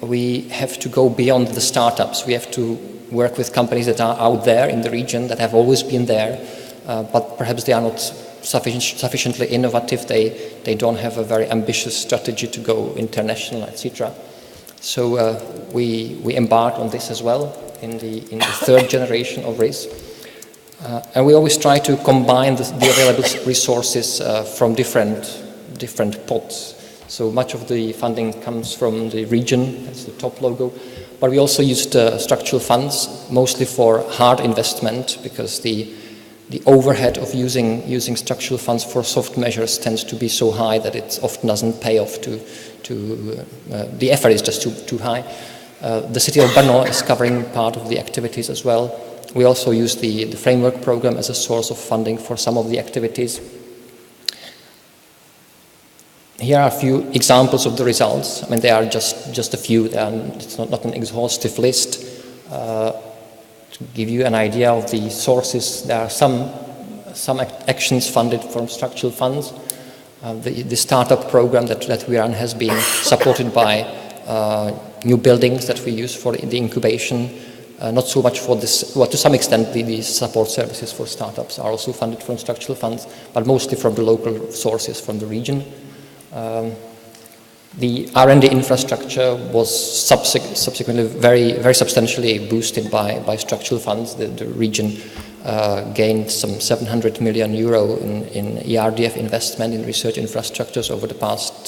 we have to go beyond the startups. We have to work with companies that are out there in the region, that have always been there, but perhaps they are not sufficiently innovative. They don't have a very ambitious strategy to go international, etc. So we embarked on this as well in the third generation of RIS. And we always try to combine the available resources from different pots. So much of the funding comes from the region, that's the top logo, but we also used structural funds, mostly for hard investment, because the overhead of using structural funds for soft measures tends to be so high that it often doesn't pay off the effort is just too high. The city of Brno is covering part of the activities as well. We also use the framework program as a source of funding for some of the activities. Here are a few examples of the results. I mean, they are just a few. It's not an exhaustive list. To give you an idea of the sources, there are some actions funded from structural funds. The startup program that we run has been supported by new buildings that we use for the incubation. Not so much for this, well, to some extent the support services for startups are also funded from structural funds, but mostly from the local sources from the region. The R&D infrastructure was subsequently very substantially boosted by structural funds. The region gained some 700 million euro in ERDF investment in research infrastructures over the past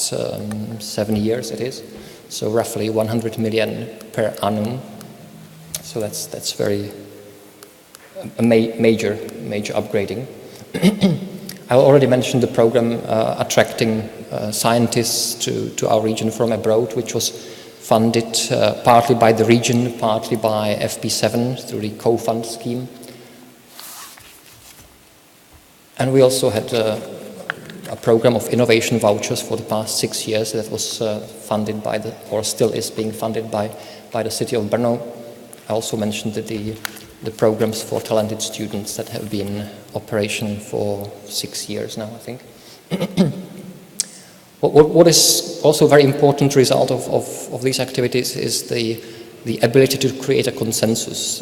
7 years, it is. So roughly 100 million per annum. So that's very major upgrading. I already mentioned the program attracting scientists to our region from abroad, which was funded partly by the region, partly by FP7 through the co-fund scheme. And we also had a program of innovation vouchers for the past 6 years that was funded by or still is being funded by the city of Brno. I also mentioned that the programs for talented students that have been in operation for 6 years now, I think. What is also a very important result of these activities is the ability to create a consensus.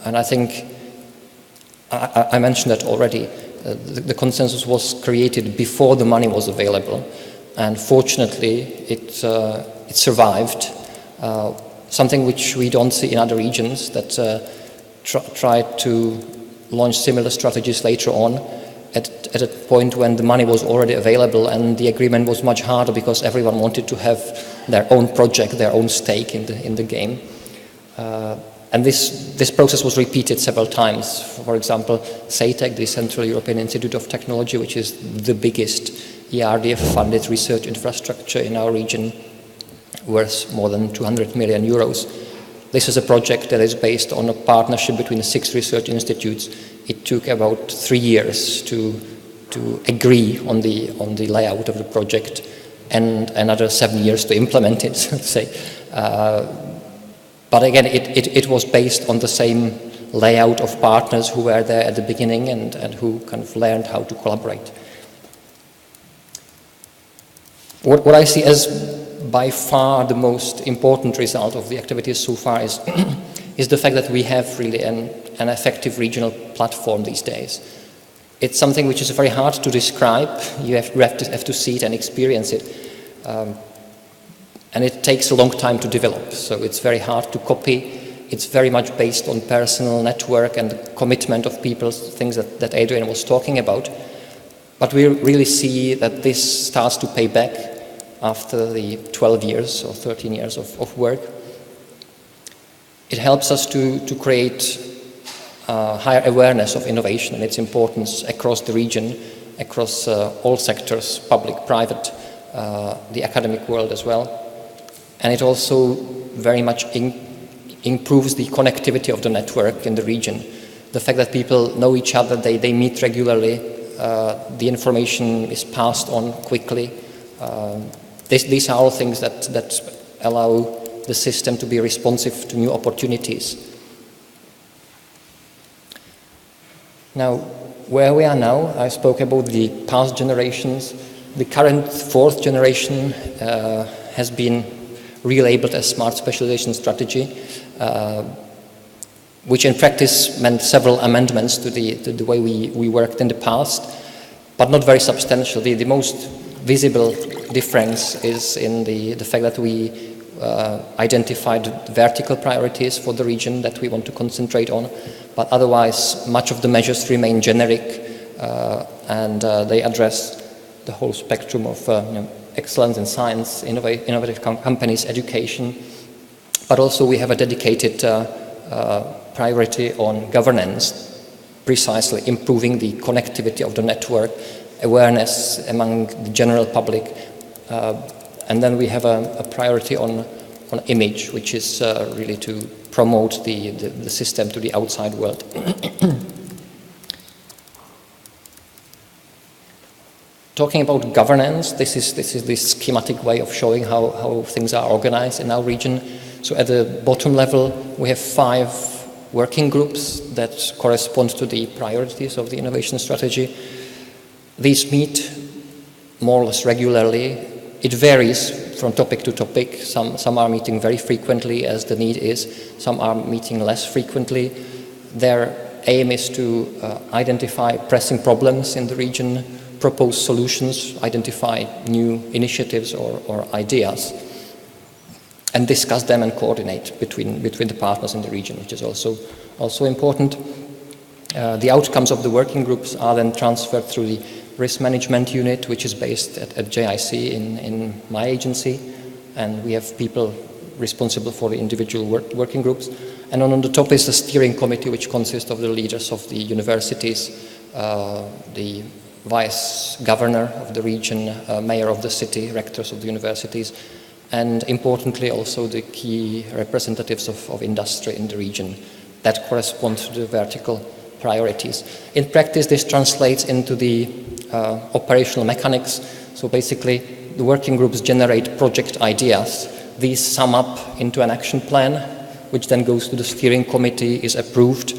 And I think I mentioned that already. The consensus was created before the money was available, and fortunately it survived. Something which we don't see in other regions that tried to launch similar strategies later on at a point when the money was already available and the agreement was much harder because everyone wanted to have their own project, their own stake in the game. And this process was repeated several times. For example, CETEC, the Central European Institute of Technology, which is the biggest ERDF-funded research infrastructure in our region, worth more than 200 million euros. This is a project that is based on a partnership between 6 research institutes. It took about 3 years to agree on the layout of the project, and another 7 years to implement it, so to say. But again, it was based on the same layout of partners who were there at the beginning and who kind of learned how to collaborate. What I see as by far the most important result of the activities so far is the fact that we have really an effective regional platform these days. It's something which is very hard to describe. You have to see it and experience it. And it takes a long time to develop, so it's very hard to copy. It's very much based on personal network and the commitment of people, things that Adrian was talking about. But we really see that this starts to pay back after the 12 years or 13 years of work. It helps us to create higher awareness of innovation and its importance across the region, across all sectors, public, private, the academic world as well. And it also very much improves the connectivity of the network in the region. The fact that people know each other, they meet regularly, the information is passed on quickly. These are all things that allow the system to be responsive to new opportunities. Now, where we are now, I spoke about the past generations. The current 4th generation has been relabeled as Smart Specialisation Strategy, which in practice meant several amendments to the way we worked in the past, but not very substantial. The most visible difference is in the fact that we identified vertical priorities for the region that we want to concentrate on, but otherwise much of the measures remain generic and they address the whole spectrum of excellence in science, innovative companies, education, but also we have a dedicated priority on governance, precisely improving the connectivity of the network, awareness among the general public, and then we have a priority on image, which is really to promote the system to the outside world. Talking about governance, this is this schematic way of showing how things are organized in our region. So at the bottom level, we have 5 working groups that correspond to the priorities of the innovation strategy. These meet more or less regularly. It varies from topic to topic. Some are meeting very frequently as the need is. Some are meeting less frequently. Their aim is to identify pressing problems in the region, propose solutions, identify new initiatives or ideas, and discuss them and coordinate between the partners in the region, which is also important. The outcomes of the working groups are then transferred through the risk management unit, which is based at JIC in my agency, and we have people responsible for the individual working groups. And on the top is the steering committee, which consists of the leaders of the universities, the vice governor of the region, mayor of the city, rectors of the universities, and importantly also the key representatives of industry in the region that correspond to the vertical priorities. In practice, this translates into the operational mechanics. So basically, the working groups generate project ideas. These sum up into an action plan, which then goes to the steering committee, is approved,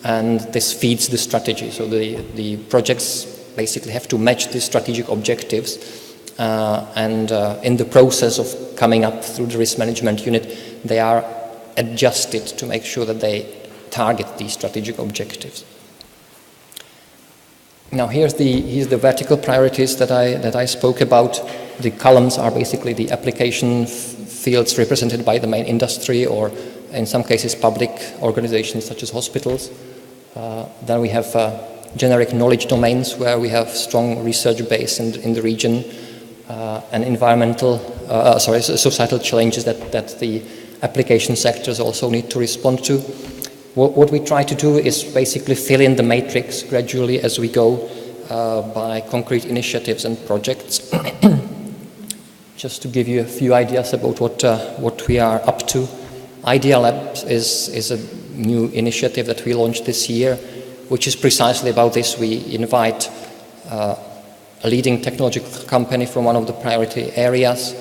and this feeds the strategy. So the projects basically have to match the strategic objectives, and in the process of coming up through the risk management unit, they are adjusted to make sure that they target these strategic objectives. Now here's the vertical priorities that I spoke about. The columns are basically the application fields represented by the main industry, or in some cases public organizations such as hospitals. Then we have generic knowledge domains where we have strong research base in the region, and societal challenges that the application sectors also need to respond to. What we try to do is basically fill in the matrix gradually as we go by concrete initiatives and projects. Just to give you a few ideas about what we are up to. Idea Labs is a new initiative that we launched this year, which is precisely about this. We invite a leading technological company from one of the priority areas.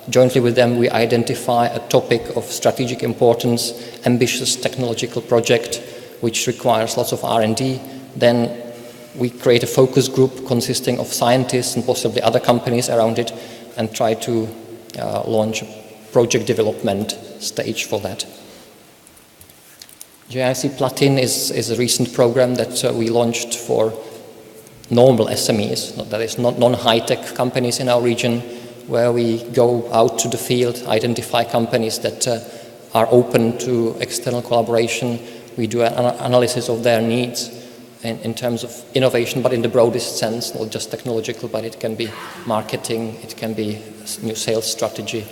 Jointly with them, we identify a topic of strategic importance, ambitious technological project, which requires lots of R&D. Then we create a focus group consisting of scientists and possibly other companies around it, and try to launch a project development stage for that. JIC Platin is a recent program that we launched for normal SMEs, that is not non-high-tech companies in our region, where we go out to the field, identify companies that are open to external collaboration. We do an analysis of their needs in terms of innovation, but in the broadest sense, not just technological, but it can be marketing, it can be new sales strategy,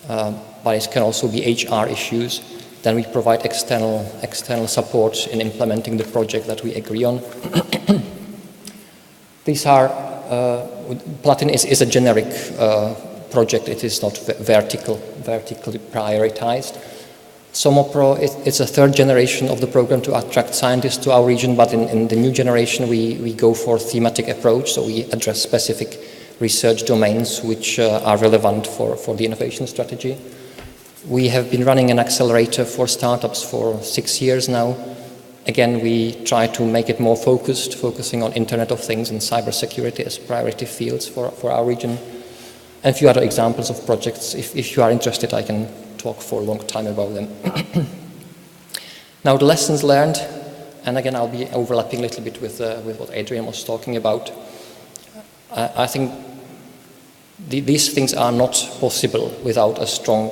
but it can also be HR issues. Then we provide external support in implementing the project that we agree on. These are Platin is a generic project. It is not vertically prioritized. SOMOPRO, it's a third generation of the program to attract scientists to our region, but in the new generation we go for thematic approach, so we address specific research domains which are relevant for the innovation strategy. We have been running an accelerator for startups for 6 years now. Again, we try to make it more focusing on Internet of Things and cybersecurity as priority fields for our region. And a few other examples of projects. If you are interested, I can talk for a long time about them. Now, the lessons learned, and again, I'll be overlapping a little bit with what Adrian was talking about. I think these things are not possible without a strong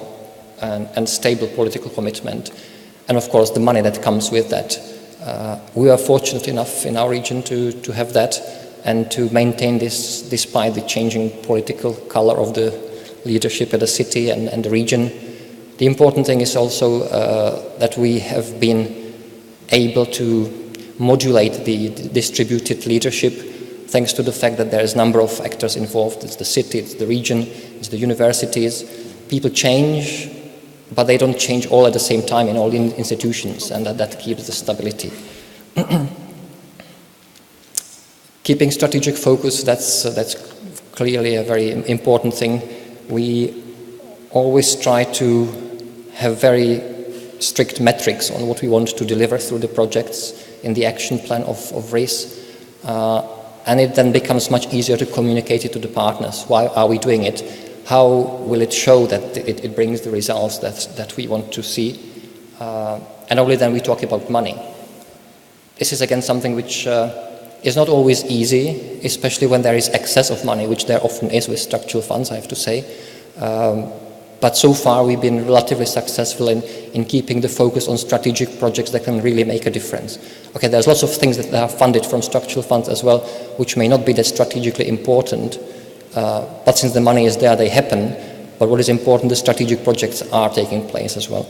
and stable political commitment, and of course the money that comes with that. We are fortunate enough in our region to have that and to maintain this despite the changing political color of the leadership at the city and the region. The important thing is also that we have been able to modulate the distributed leadership thanks to the fact that there is a number of actors involved. It's the city, it's the region, it's the universities. People change, but they don't change all at the same time in all institutions, and that keeps the stability. Keeping strategic focus, that's clearly a very important thing. We always try to have very strict metrics on what we want to deliver through the projects in the action plan of RIS, and it then becomes much easier to communicate it to the partners. Why are we doing it? How will it show that it brings the results that we want to see? And only then we talk about money. This is again something which is not always easy, especially when there is excess of money, which there often is with structural funds, I have to say. But so far we've been relatively successful in keeping the focus on strategic projects that can really make a difference. Okay, there's lots of things that are funded from structural funds as well, which may not be that strategically important, but since the money is there, they happen. But what is important, the strategic projects are taking place as well.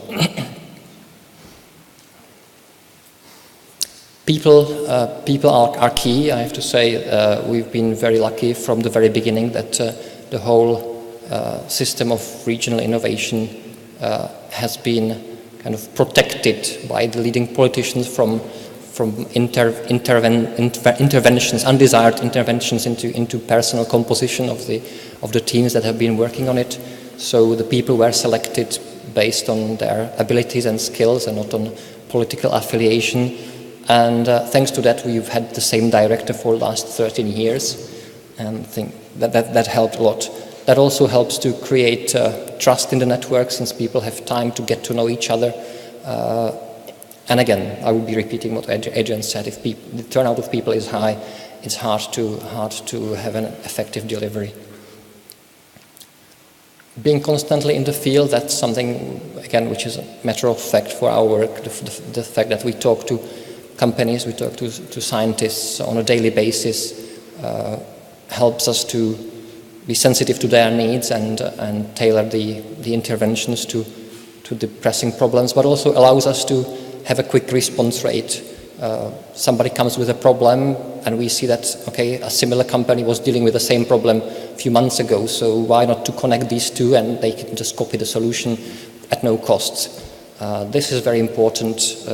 People are key. I have to say we've been very lucky from the very beginning that the whole system of regional innovation has been kind of protected by the leading politicians from interventions, undesired interventions into personal composition of the teams that have been working on it. So the people were selected based on their abilities and skills and not on political affiliation. And thanks to that, we've had the same director for the last 13 years, and I think that helped a lot. That also helps to create trust in the network, since people have time to get to know each other. And again, I will be repeating what Adrian said. If the turnout of people is high, it's hard to have an effective delivery. Being constantly in the field, that's something, again, which is a matter of fact for our work. The fact that we talk to companies, we talk to scientists on a daily basis, helps us to be sensitive to their needs and tailor the interventions to the pressing problems, but also allows us to have a quick response rate. Somebody comes with a problem and we see that, okay, a similar company was dealing with the same problem a few months ago, so why not to connect these two and they can just copy the solution at no cost. This is very important,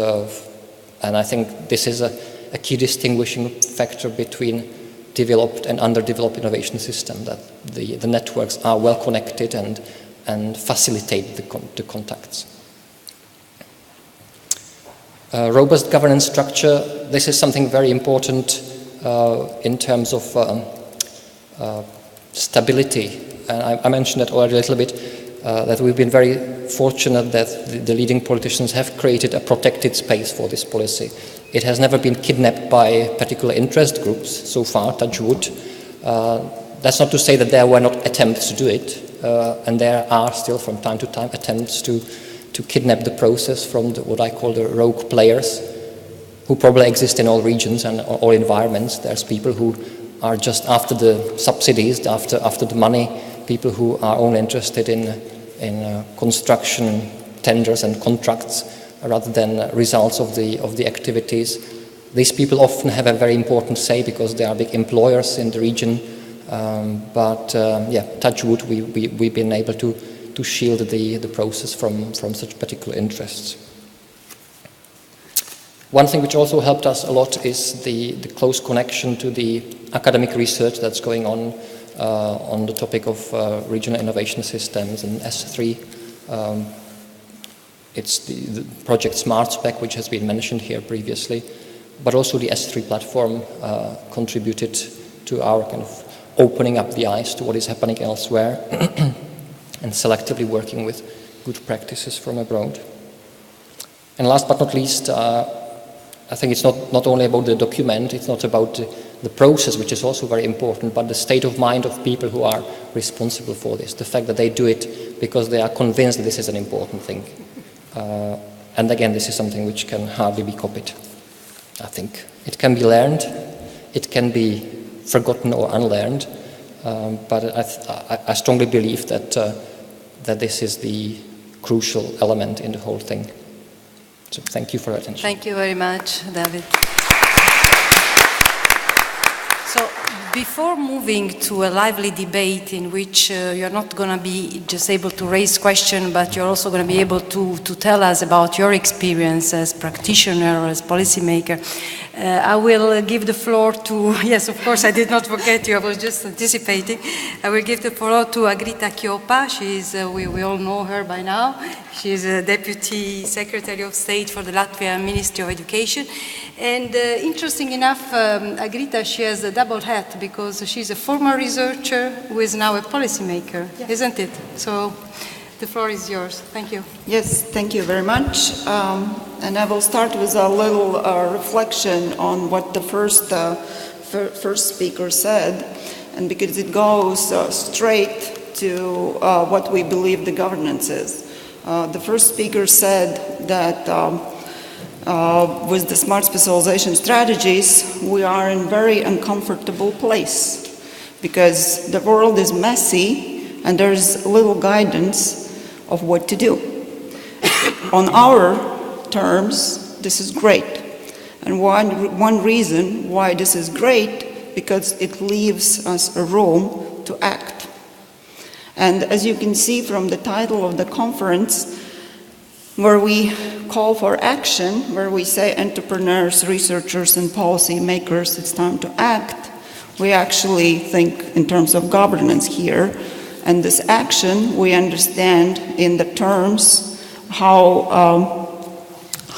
and I think this is a key distinguishing factor between developed and underdeveloped innovation system, that the networks are well connected and facilitate the contacts. Robust governance structure, this is something very important in terms of stability. And I mentioned that already a little bit, that we've been very fortunate that the leading politicians have created a protected space for this policy. It has never been kidnapped by particular interest groups so far, touch wood. That's not to say that there were not attempts to do it, and there are still from time to time attempts to kidnap the process from what I call the rogue players, who probably exist in all regions and all environments. There's people who are just after the subsidies, after the money, people who are only interested in construction tenders and contracts rather than results of the activities. These people often have a very important say because they are big employers in the region. Touch wood, we've been able to shield the process from such particular interests. One thing which also helped us a lot is the close connection to the academic research that's going on the topic of regional innovation systems and S3. It's the project Smart Spec, which has been mentioned here previously, but also the S3 platform contributed to our kind of opening up the eyes to what is happening elsewhere and selectively working with good practices from abroad. And last but not least, I think it's not only about the document, it's not about the process, which is also very important, but the state of mind of people who are responsible for this, the fact that they do it because they are convinced that this is an important thing. And again, this is something which can hardly be copied, I think. It can be learned, it can be forgotten or unlearned, but I strongly believe that this is the crucial element in the whole thing. So thank you for your attention. Thank you very much, David. So before moving to a lively debate in which you're not going to be just able to raise questions, but you're also going to be able to tell us about your experience as practitioner, as policymaker, I will give the floor to, yes, of course, I did not forget you, I was just anticipating. I will give the floor to Agrita Kiopa. She's, we all know her by now. She's a Deputy Secretary of State for the Latvian Ministry of Education. And interesting enough, Agrita, she has a double hat because she's a former researcher who is now a policymaker, yes. Isn't it? So the floor is yours. Thank you. Yes, thank you very much. And I will start with a little reflection on what the first speaker said, and because it goes straight to what we believe the governance is. The first speaker said that with the Smart Specialization Strategies, we are in a very uncomfortable place because the world is messy and there's little guidance of what to do. On our terms, this is great. And one reason why this is great, because it leaves us a room to act. And as you can see from the title of the conference, where we call for action, where we say entrepreneurs, researchers, and policy makers, it's time to act, we actually think in terms of governance here. And this action we understand in the terms how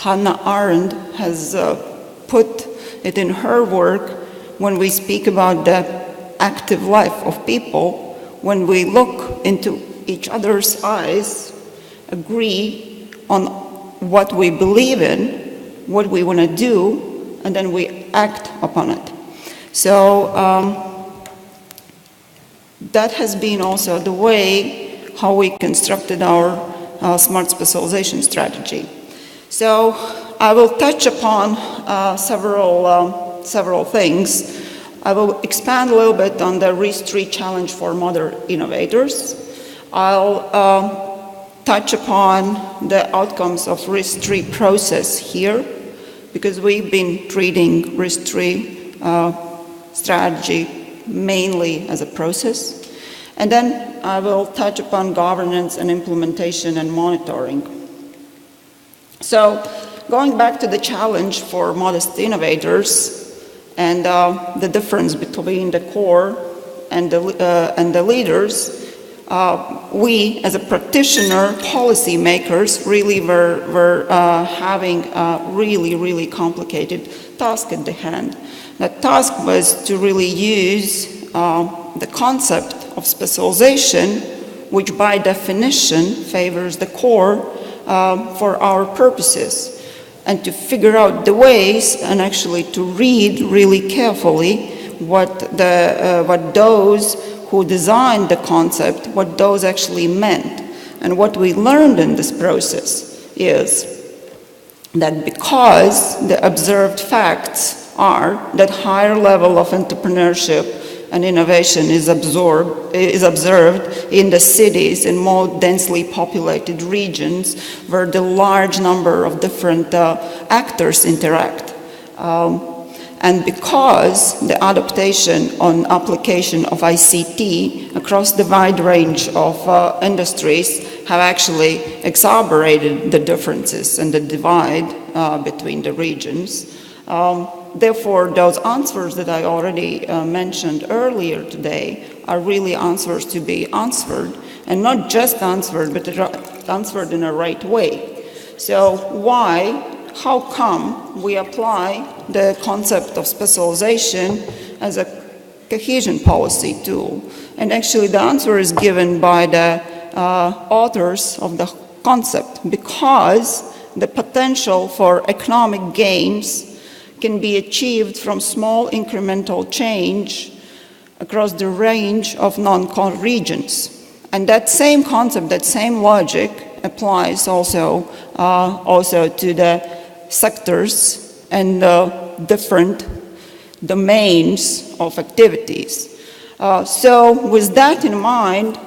Hannah Arendt has put it in her work when we speak about the active life of people, when we look into each other's eyes, agree on what we believe in, what we want to do, and then we act upon it. So that has been also the way how we constructed our Smart Specialization Strategy. So I will touch upon several things. I will expand a little bit on the RIS3 challenge for modern innovators. I'll touch upon the outcomes of RIS3 process here, because we've been treating RIS3 strategy mainly as a process. And then I will touch upon governance and implementation and monitoring. So going back to the challenge for modest innovators and the difference between the core and the leaders, we as a practitioner, policy makers, really were having a really complicated task at the hand. That task was to really use the concept of specialization, which by definition favors the core for our purposes, and to figure out the ways and actually to read really carefully what those who designed the concept, what those actually meant. And what we learned in this process is that because the observed facts are that higher level of entrepreneurship and innovation is observed in the cities, in more densely populated regions where the large number of different actors interact. And because the adaptation on application of ICT across the wide range of industries have actually exacerbated the differences and the divide between the regions. Therefore, those answers that I already mentioned earlier today are really answers to be answered, and not just answered, but answered in a right way. So how come we apply the concept of specialization as a cohesion policy tool? And actually the answer is given by the authors of the concept, because the potential for economic gains can be achieved from small incremental change across the range of non-core regions. And that same concept, that same logic applies also to the sectors and different domains of activities. So with that in mind,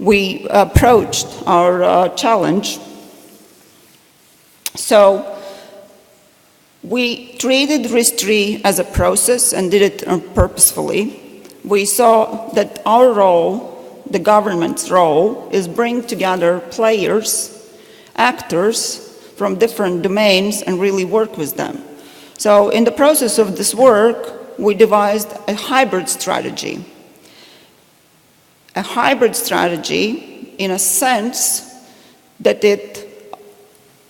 we approached our challenge. So we treated RIS3 as a process and did it purposefully. We saw that our role, the government's role, is bring together players, actors from different domains and really work with them. So in the process of this work, we devised a hybrid strategy. A hybrid strategy in a sense that it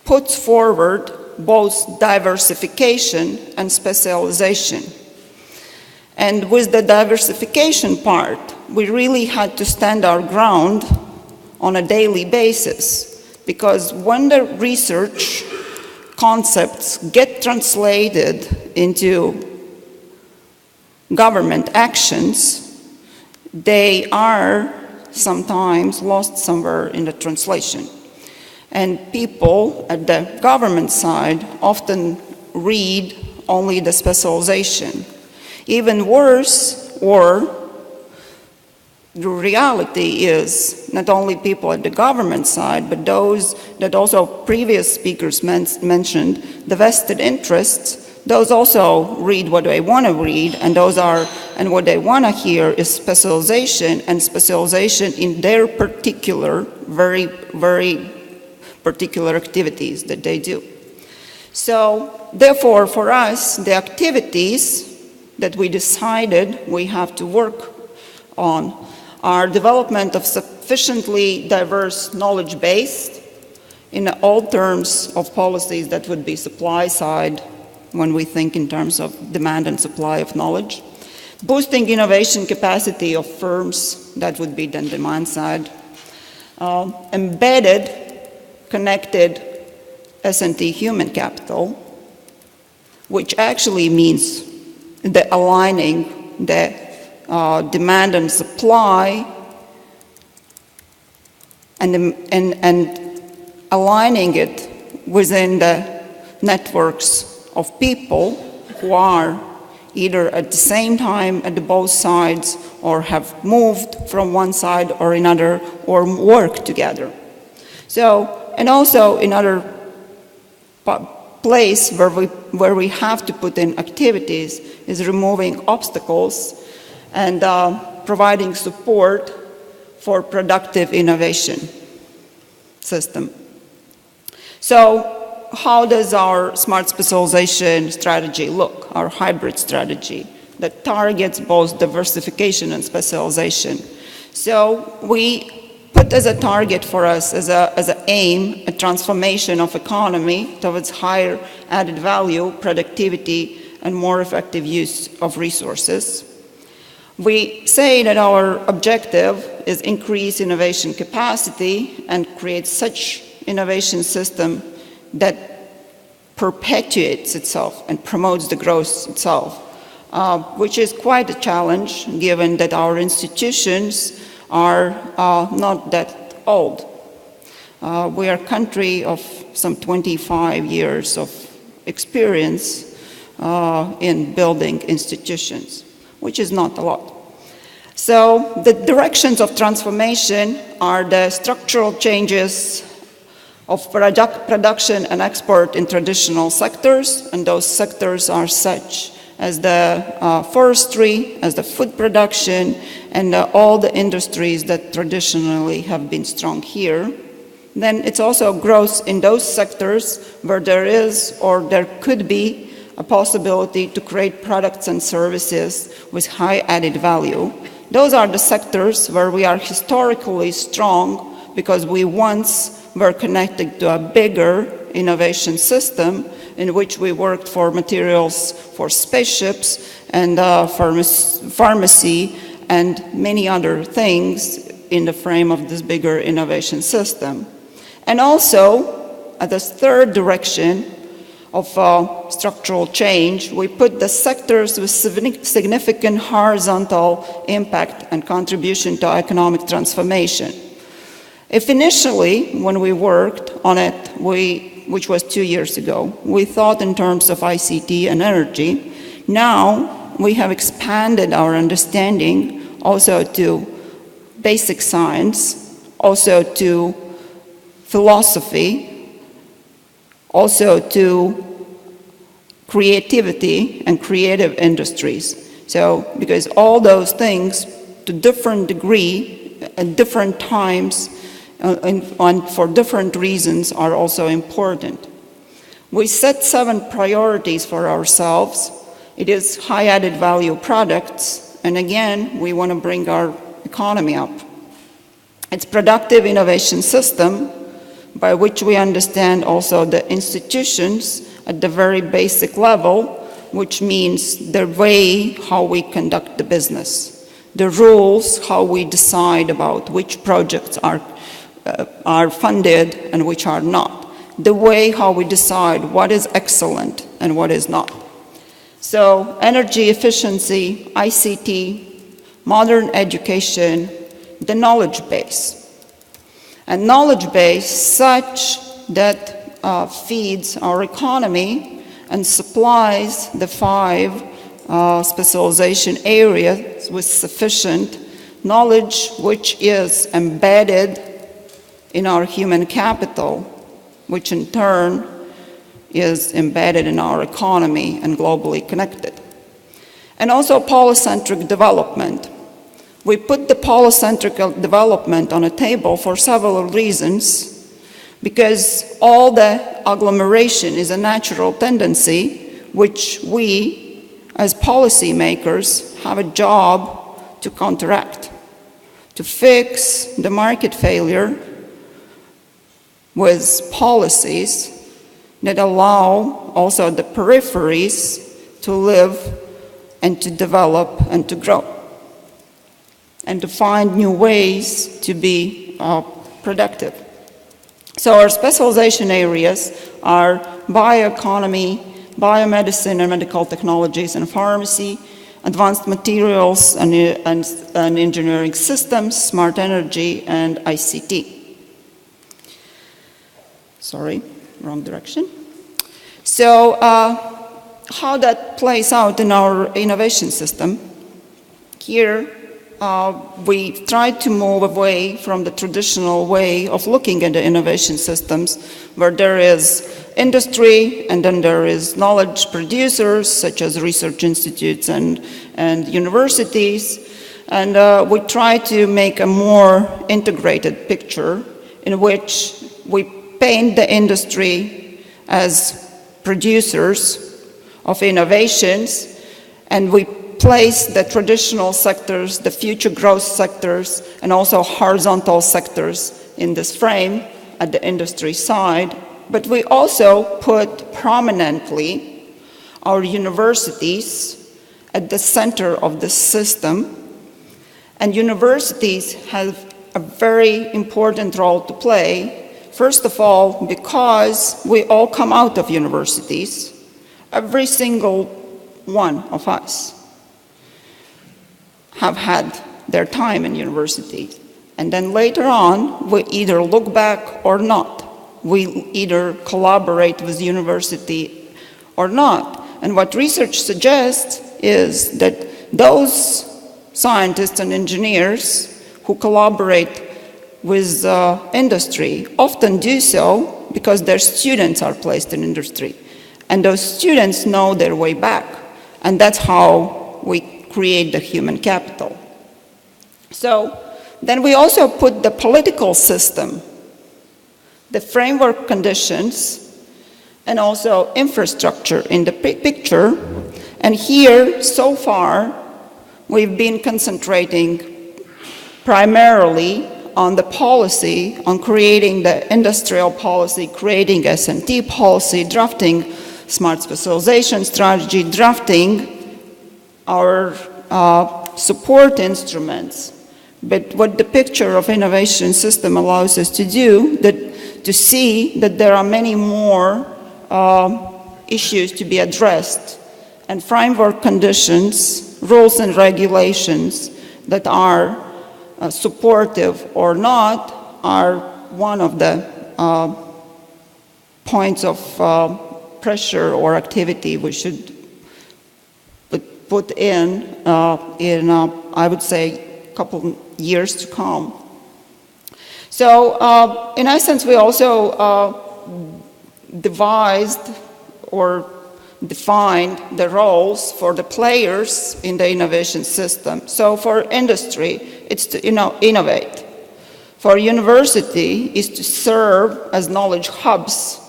puts forward both diversification and specialization. And with the diversification part, we really had to stand our ground on a daily basis, because when the research concepts get translated into government actions, they are sometimes lost somewhere in the translation. And people at the government side often read only the specialization. Even worse, or the reality is not only people at the government side, but those that also previous speakers mentioned, the vested interests, those also read what they want to read, and what they want to hear is specialization, and specialization in their particular, very, very particular activities that they do. So, therefore, for us, the activities that we decided we have to work on are development of sufficiently diverse knowledge base in all terms of policies that would be supply side when we think in terms of demand and supply of knowledge, boosting innovation capacity of firms, that would be then demand side, embedded, connected S&T human capital, which actually means the aligning the demand and supply and aligning it within the networks of people who are either at the same time at the both sides or have moved from one side or another or work together. So, and also another place where we have to put in activities is removing obstacles and providing support for productive innovation system. So, how does our smart specialization strategy look, our hybrid strategy that targets both diversification and specialization? So we put as a target for us, as an aim, a transformation of economy towards higher added value, productivity, and more effective use of resources. We say that our objective is increase innovation capacity and create such innovation system that perpetuates itself and promotes the growth itself, which is quite a challenge given that our institutions are not that old. We are a country of some 25 years of experience in building institutions, which is not a lot. So the directions of transformation are the structural changes of production and export in traditional sectors, and those sectors are such as the forestry, as the food production, and all the industries that traditionally have been strong here. Then it's also growth in those sectors where there is or there could be a possibility to create products and services with high added value. Those are the sectors where we are historically strong because we once were connected to a bigger innovation system in which we worked for materials for spaceships and pharmacy and many other things in the frame of this bigger innovation system. And also, at this third direction of structural change, we put the sectors with significant horizontal impact and contribution to economic transformation. If initially, when we worked on it, which was 2 years ago, we thought in terms of ICT and energy, now we have expanded our understanding also to basic science, also to philosophy, also to creativity and creative industries. So, because all those things, to different degree, at different times, and for different reasons are also important. We set 7 priorities for ourselves. It is high added value products, and again, we want to bring our economy up. It's productive innovation system, by which we understand also the institutions at the very basic level, which means the way how we conduct the business, the rules how we decide about which projects are funded and which are not, the way how we decide what is excellent and what is not. So energy efficiency, ICT, modern education, the knowledge base. A knowledge base such that feeds our economy and supplies the 5 specialization areas with sufficient knowledge, which is embedded in our human capital, which in turn is embedded in our economy and globally connected. And also polycentric development. We put the polycentric development on a table for several reasons, because all the agglomeration is a natural tendency which we, as policymakers, have a job to counteract, to fix the market failure with policies that allow also the peripheries to live and to develop and to grow, and to find new ways to be productive. So our specialization areas are bioeconomy, biomedicine and medical technologies and pharmacy, advanced materials and engineering systems, smart energy and ICT. Sorry, wrong direction. So how that plays out in our innovation system. Here we try to move away from the traditional way of looking at the innovation systems, where there is industry and then there is knowledge producers such as research institutes and universities, and we try to make a more integrated picture in which we paint the industry as producers of innovations, and we place the traditional sectors, the future growth sectors, and also horizontal sectors in this frame at the industry side. But we also put prominently our universities at the center of the system, and universities have a very important role to play. First of all, because we all come out of universities, every single one of us have had their time in university. And then later on, we either look back or not. We either collaborate with university or not. And what research suggests is that those scientists and engineers who collaborate with industry often do so because their students are placed in industry. And those students know their way back. And that's how we create the human capital. So then we also put the political system, the framework conditions, and also infrastructure in the picture. And here, so far, we've been concentrating primarily on the policy, on creating the industrial policy, creating S&T policy, drafting Smart Specialisation Strategy, drafting our support instruments. But what the picture of innovation system allows us to do, to see that there are many more issues to be addressed, and framework conditions, rules and regulations that are supportive or not are one of the points of pressure or activity we should put in I would say, a couple years to come. So, in essence, we also devised or defined the roles for the players in the innovation system. So, for industry, it's to innovate. For university, is to serve as knowledge hubs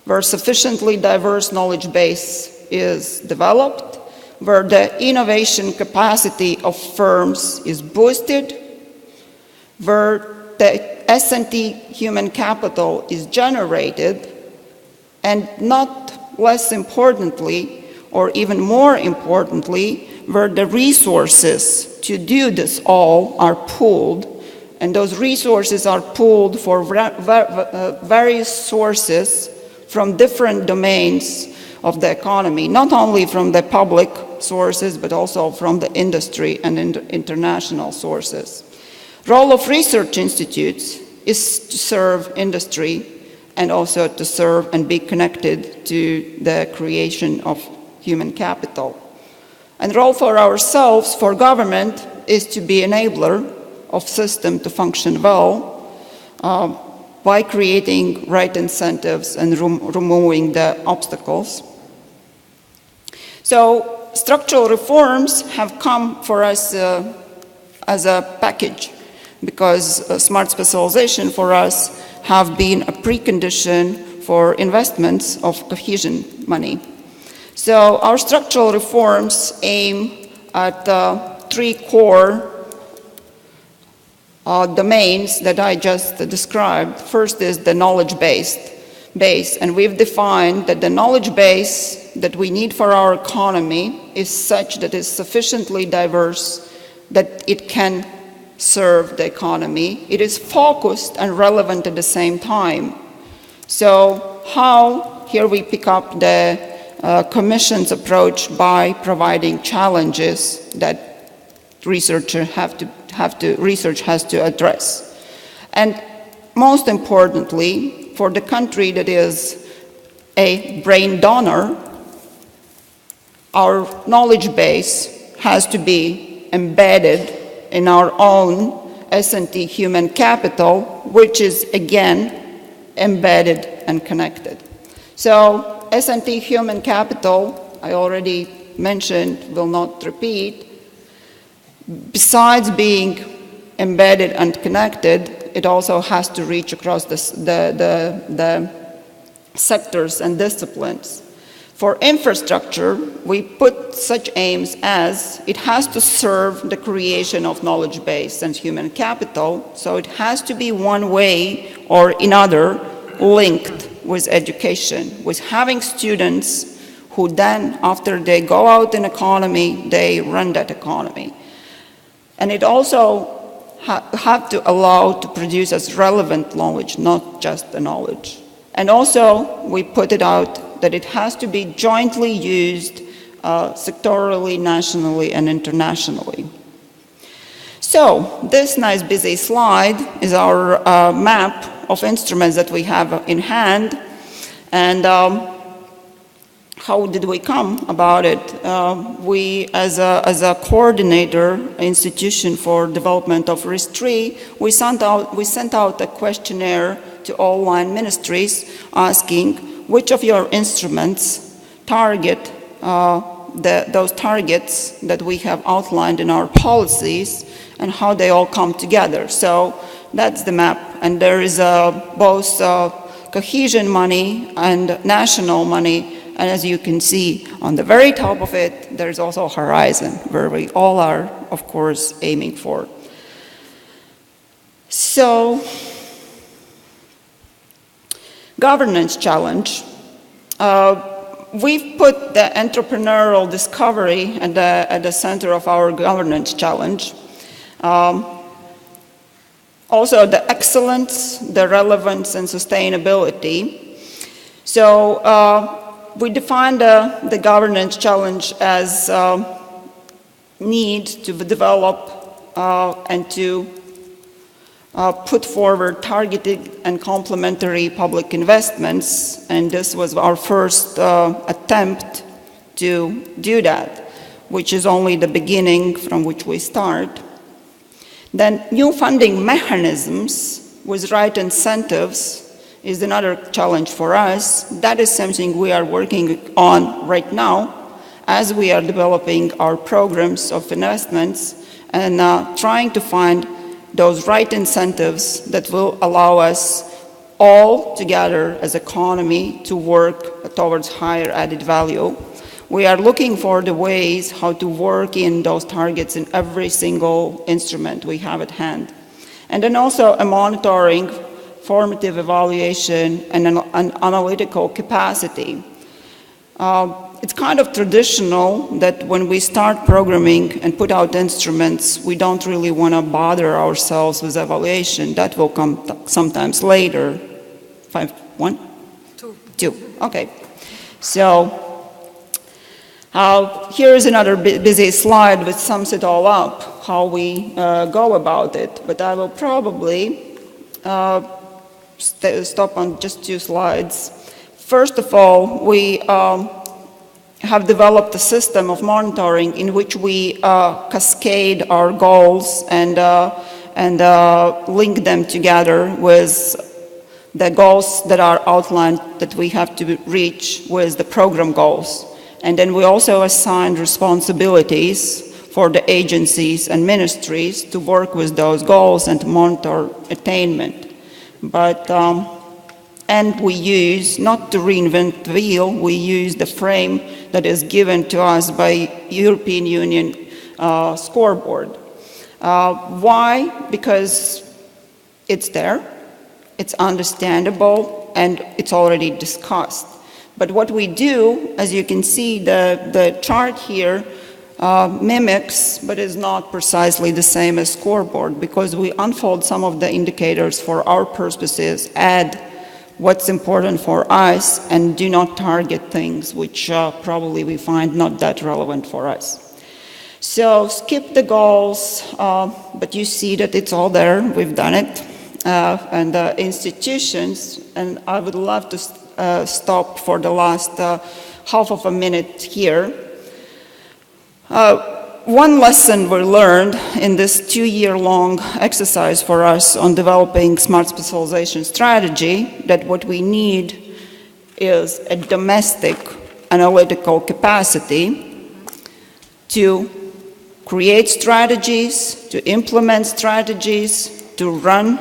where sufficiently diverse knowledge base is developed, where the innovation capacity of firms is boosted, where the S&T human capital is generated, and not less importantly, or even more importantly, where the resources to do this all are pooled, and those resources are pooled for various sources from different domains of the economy, not only from the public sources, but also from the industry and international sources. Role of research institutes is to serve industry and also to serve and be connected to the creation of human capital. And role for ourselves, for government, is to be enabler of system to function well by creating right incentives and removing the obstacles. So structural reforms have come for us as a package, because smart specialization for us have been a precondition for investments of cohesion money. So our structural reforms aim at three core domains that I just described. First is the knowledge-based base, and we've defined that the knowledge base that we need for our economy is such that it's sufficiently diverse that it can serve the economy. It is focused and relevant at the same time. So how, here we pick up the Commission's approach by providing challenges that research has to address. And most importantly, for the country that is a brain donor, our knowledge base has to be embedded in our own S&T human capital, which is again embedded and connected. So S&T human capital, I already mentioned, will not repeat. Besides being embedded and connected, it also has to reach across the sectors and disciplines. For infrastructure, we put such aims as it has to serve the creation of knowledge base and human capital, so it has to be one way or another linked with education, with having students who then, after they go out in economy, they run that economy. And it also have to allow to produce as relevant knowledge, not just the knowledge. And also, we put it out that it has to be jointly used sectorally, nationally, and internationally. So, this nice busy slide is our map of instruments that we have in hand. And how did we come about it? We, as a coordinator institution for development of RIS3, we sent out a questionnaire to all line ministries asking which of your instruments target those targets that we have outlined in our policies and how they all come together. So that's the map, and there is both cohesion money and national money. And as you can see, on the very top of it, there's also a horizon, where we all are, of course, aiming for. So, governance challenge. We've put the entrepreneurial discovery at the center of our governance challenge. Also, the excellence, the relevance, and sustainability. So, we defined the governance challenge as need to develop and to put forward targeted and complementary public investments, and this was our first attempt to do that, which is only the beginning from which we start. Then new funding mechanisms with right incentives is another challenge for us. That is something we are working on right now as we are developing our programs of investments and trying to find those right incentives that will allow us all together as an economy to work towards higher added value. We are looking for the ways how to work in those targets in every single instrument we have at hand. And then also a monitoring, formative evaluation, and an analytical capacity. It's kind of traditional that when we start programming and put out instruments, we don't really want to bother ourselves with evaluation. That will come sometimes later. 5, 1? 2. Okay. So here is another busy slide which sums it all up. how we go about it, but I will probably stop on just 2 slides. First of all, we have developed a system of monitoring in which we cascade our goals and link them together with the goals that are outlined that we have to reach with the program goals. And then we also assign responsibilities for the agencies and ministries to work with those goals and to monitor attainment. But, and we use, not to reinvent the wheel, we use the frame that is given to us by European Union scoreboard. Why? Because it's there, it's understandable, and it's already discussed. But what we do, as you can see, the chart here mimics, but is not precisely the same as scoreboard, because we unfold some of the indicators for our purposes, add what's important for us, and do not target things which probably we find not that relevant for us. So skip the goals, but you see that it's all there, we've done it. And the institutions, and I would love to stop for the last half of a minute here. One lesson we learned in this 2-year-long exercise for us on developing Smart Specialization Strategy, that what we need is a domestic analytical capacity to create strategies, to implement strategies, to run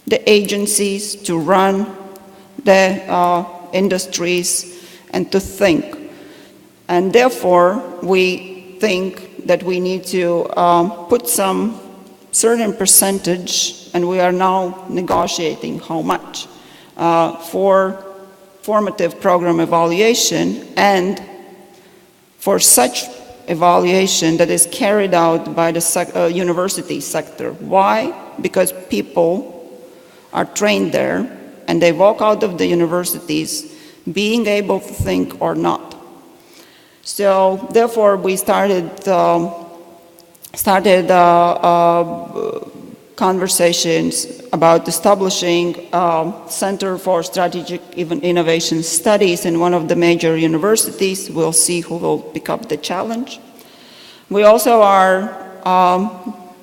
the agencies, to run the industries, and to think. And therefore, we think that we need to put some certain percentage, and we are now negotiating how much, for formative program evaluation and for such evaluation that is carried out by the university sector. Why? Because people are trained there and they walk out of the universities being able to think or not. So therefore we started conversations about establishing a Center for Strategic Innovation Studies in one of the major universities. We'll see who will pick up the challenge. We also are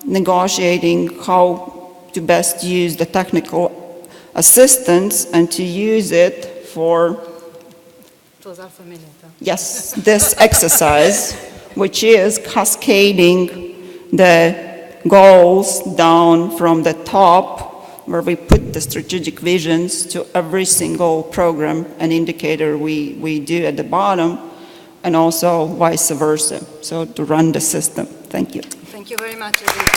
negotiating how to best use the technical assistance and to use it for yes, this exercise, which is cascading the goals down from the top, where we put the strategic visions, to every single program and indicator we do at the bottom, and also vice versa, so to run the system. Thank you. Thank you very much, Adrian.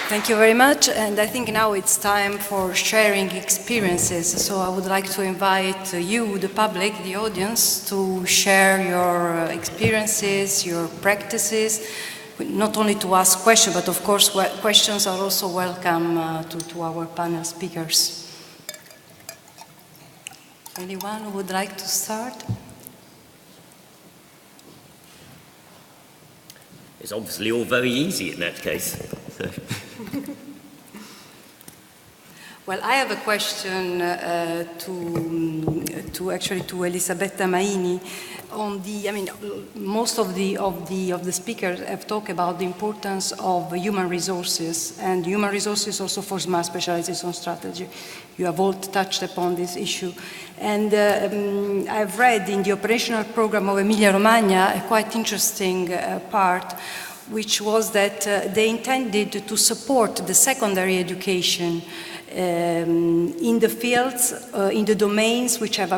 Thank you very much, and I think now it's time for sharing experiences. So I would like to invite you, the public, the audience, to share your experiences, your practices, not only to ask questions, but of course questions are also welcome to our panel speakers. Anyone who would like to start? It's obviously all very easy in that case. So. Well, I have a question to Elisabetta Maini on the. I mean, most of the speakers have talked about the importance of human resources and human resources also for Smart Specialization Strategy. You have all touched upon this issue, and I've read in the operational program of Emilia Romagna a quite interesting part, which was that they intended to support the secondary education in the fields, in the domains which have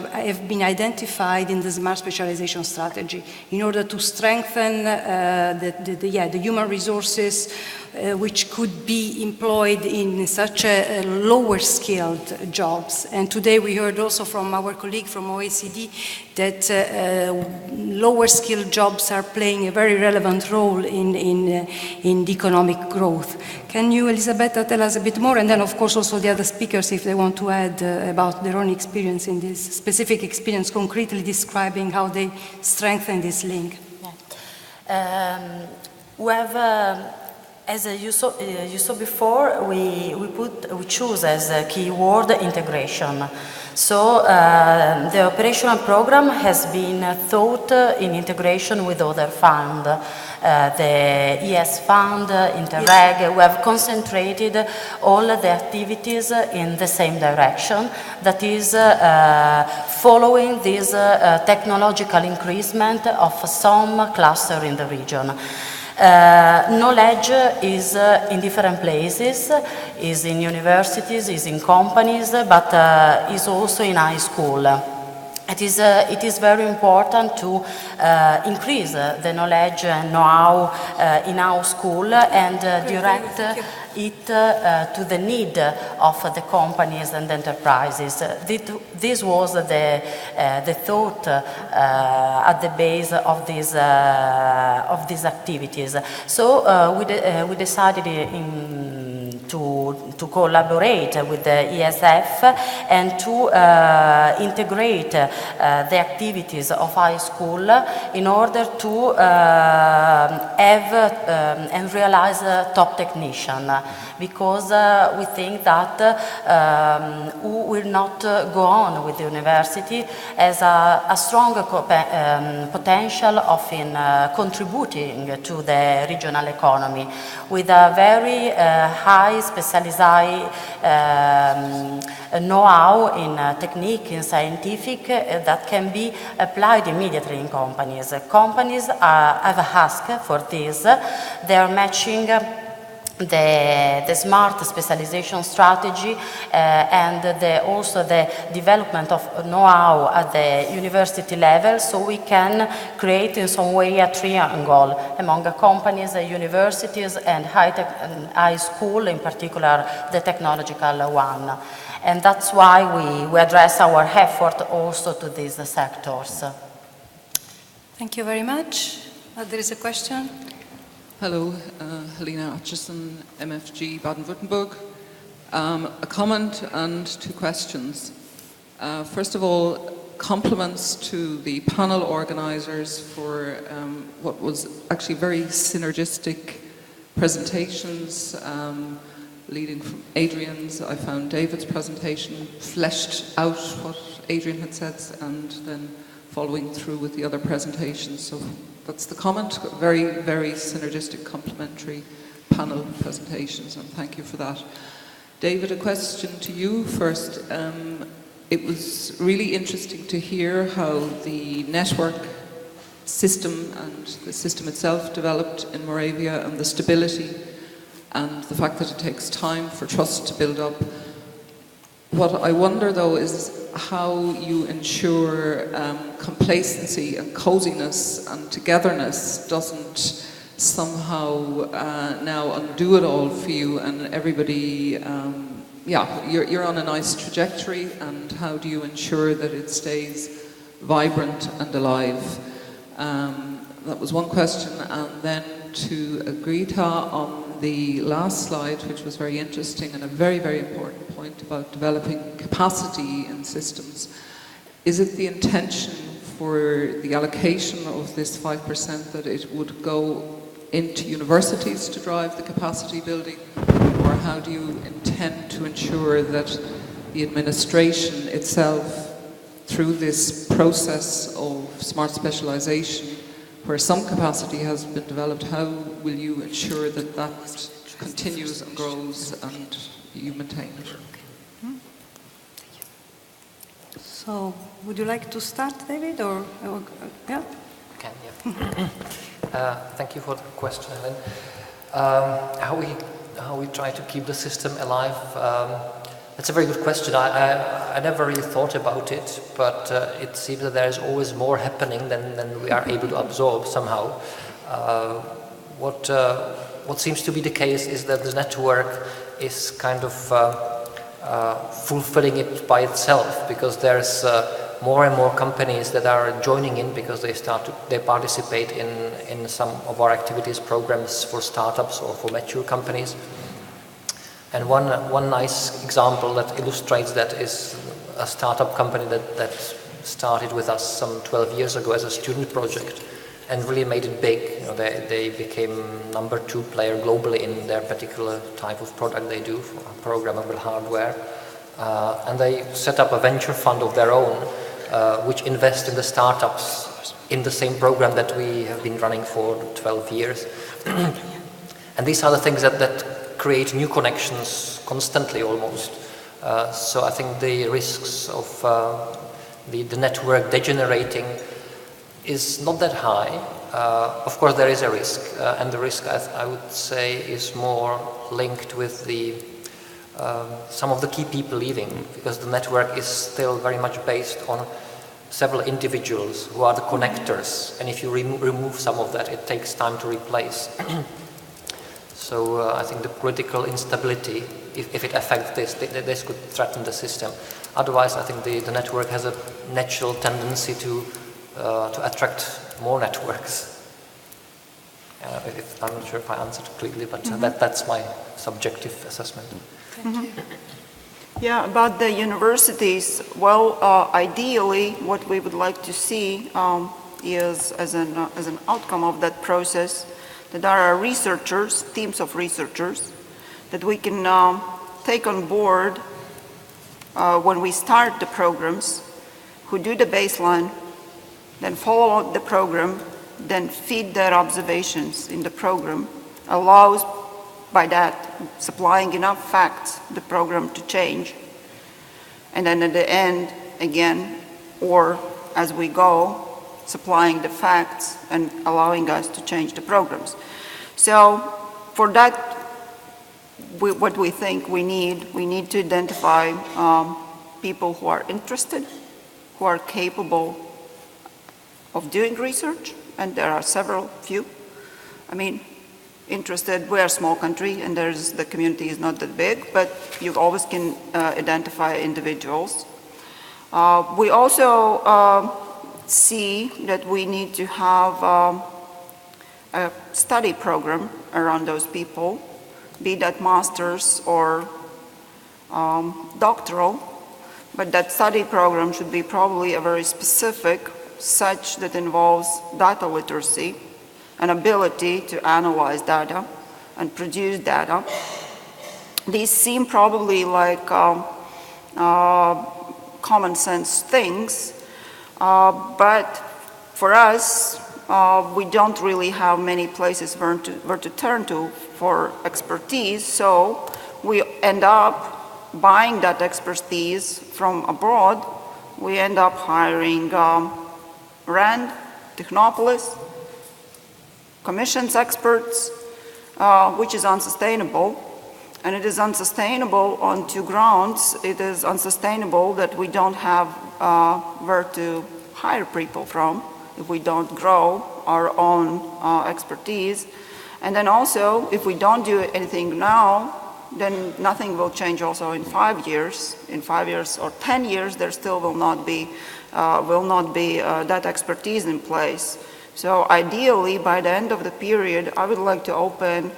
been identified in the Smart Specialization Strategy, in order to strengthen the human resources which could be employed in such a lower skilled jobs. And today we heard also from our colleague from OECD that lower skilled jobs are playing a very relevant role in the economic growth. Can you, Elisabetta, tell us a bit more? And then, of course, also the other speakers, if they want to add about their own experience in this specific experience, concretely describing how they strengthen this link. We have, as you saw before, we choose as a keyword integration. So the operational program has been thought in integration with other funds. The ES Fund, Interreg, we have concentrated all the activities in the same direction, that is following this technological increasement of some cluster in the region. Knowledge is in different places, is in universities, is in companies, but is also in high school. It is very important to increase the knowledge and know-how in our school and direct it to the need of the companies and enterprises. This was the thought at the base of these activities. So we decided to collaborate with the ESF and to integrate the activities of high school in order to have and realize a top technician, because we think that who will not go on with the university has a strong potential of contributing to the regional economy with a very high specialized know-how in technique, in scientific, that can be applied immediately in companies. Companies have asked for this. They are matching the Smart Specialisation Strategy and also the development of know-how at the university level, so we can create in some way a triangle among the companies, the universities and high school, in particular the technological one. And that's why we address our effort also to these sectors. Thank you very much. There is a question. Hello, Helena Atchison, MFG Baden-Württemberg. A comment and two questions. First of all, compliments to the panel organisers for what was actually very synergistic presentations, leading from Adrian's. I found David's presentation fleshed out what Adrian had said and then following through with the other presentations. So that's the comment. Very, very synergistic, complementary panel presentations, and thank you for that. David, a question to you first. It was really interesting to hear how the network system and the system itself developed in Moravia, and the stability and the fact that it takes time for trust to build up. What I wonder though is how you ensure complacency and coziness and togetherness doesn't somehow now undo it all for you, and everybody, you're on a nice trajectory, and how do you ensure that it stays vibrant and alive? That was one question. And then to Agrita on the last slide, which was very interesting and a very, very important point about developing capacity in systems. Is it the intention for the allocation of this 5% that it would go into universities to drive the capacity building? Or how do you intend to ensure that the administration itself, through this process of smart specialisation, where some capacity has been developed, how will you ensure that that continues and grows and you maintain it? So, would you like to start, David, or yeah? Can, yeah. Thank you for the question, Helen. How we try to keep the system alive? That's a very good question. I never really thought about it, but it seems that there is always more happening than we are able to absorb somehow. What seems to be the case is that the network is kind of fulfilling it by itself, because there's more and more companies that are joining in because they participate in some of our activities, programs for startups or for mature companies. And one nice example that illustrates that is a startup company that started with us some 12 years ago as a student project. and really made it big. You know, they became number 2 player globally in their particular type of product they do, for programmable hardware. And they set up a venture fund of their own, which invests in the startups in the same program that we have been running for 12 years. And these are the things that create new connections constantly almost. So I think the risks of the network degenerating is not that high. Of course there is a risk, and the risk I would say is more linked with some of the key people leaving, because the network is still very much based on several individuals who are the connectors, and if you remove some of that, it takes time to replace. So I think the political instability, if it affects this could threaten the system. Otherwise, I think the network has a natural tendency to attract more networks. I'm not sure if I answered clearly, but that's my subjective assessment. Thank you. Yeah, about the universities, well, ideally what we would like to see is, as an outcome of that process, that there are researchers, teams of researchers, that we can take on board when we start the programs, who do the baseline, then follow out the program, then feed their observations in the program, allows by that supplying enough facts the program to change, and then at the end again, or as we go, supplying the facts and allowing us to change the programs. So for that, what we think we need to identify people who are interested, who are capable of doing research, and there are few. I mean, interested, we're a small country and the community is not that big, but you always can identify individuals. We also see that we need to have a study program around those people, be that masters or doctoral, but that study program should be probably a very specific, such that involves data literacy, an ability to analyze data and produce data. These seem probably like common sense things, but for us, we don't really have many places where to turn to for expertise, so we end up buying that expertise from abroad. We end up hiring RAND, Technopolis, commissions experts, which is unsustainable. And it is unsustainable on 2 grounds. It is unsustainable that we don't have where to hire people from if we don't grow our own expertise. And then also, if we don't do anything now, then nothing will change also in 5 years. In 5 years or 10 years, there still will not be that expertise in place. So ideally, by the end of the period, I would like to open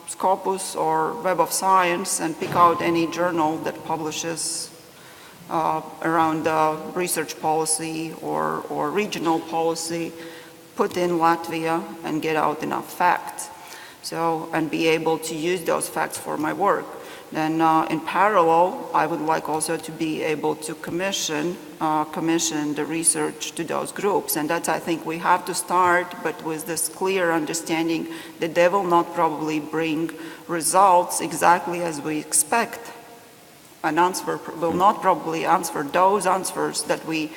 Scopus or Web of Science and pick out any journal that publishes around research policy or regional policy, put in Latvia and get out enough facts. So, and be able to use those facts for my work. Then in parallel, I would like also to be able to commission the research to those groups. And that's, I think, we have to start, but with this clear understanding that they will not probably bring results exactly as we expect. An answer will not probably answer those answers that we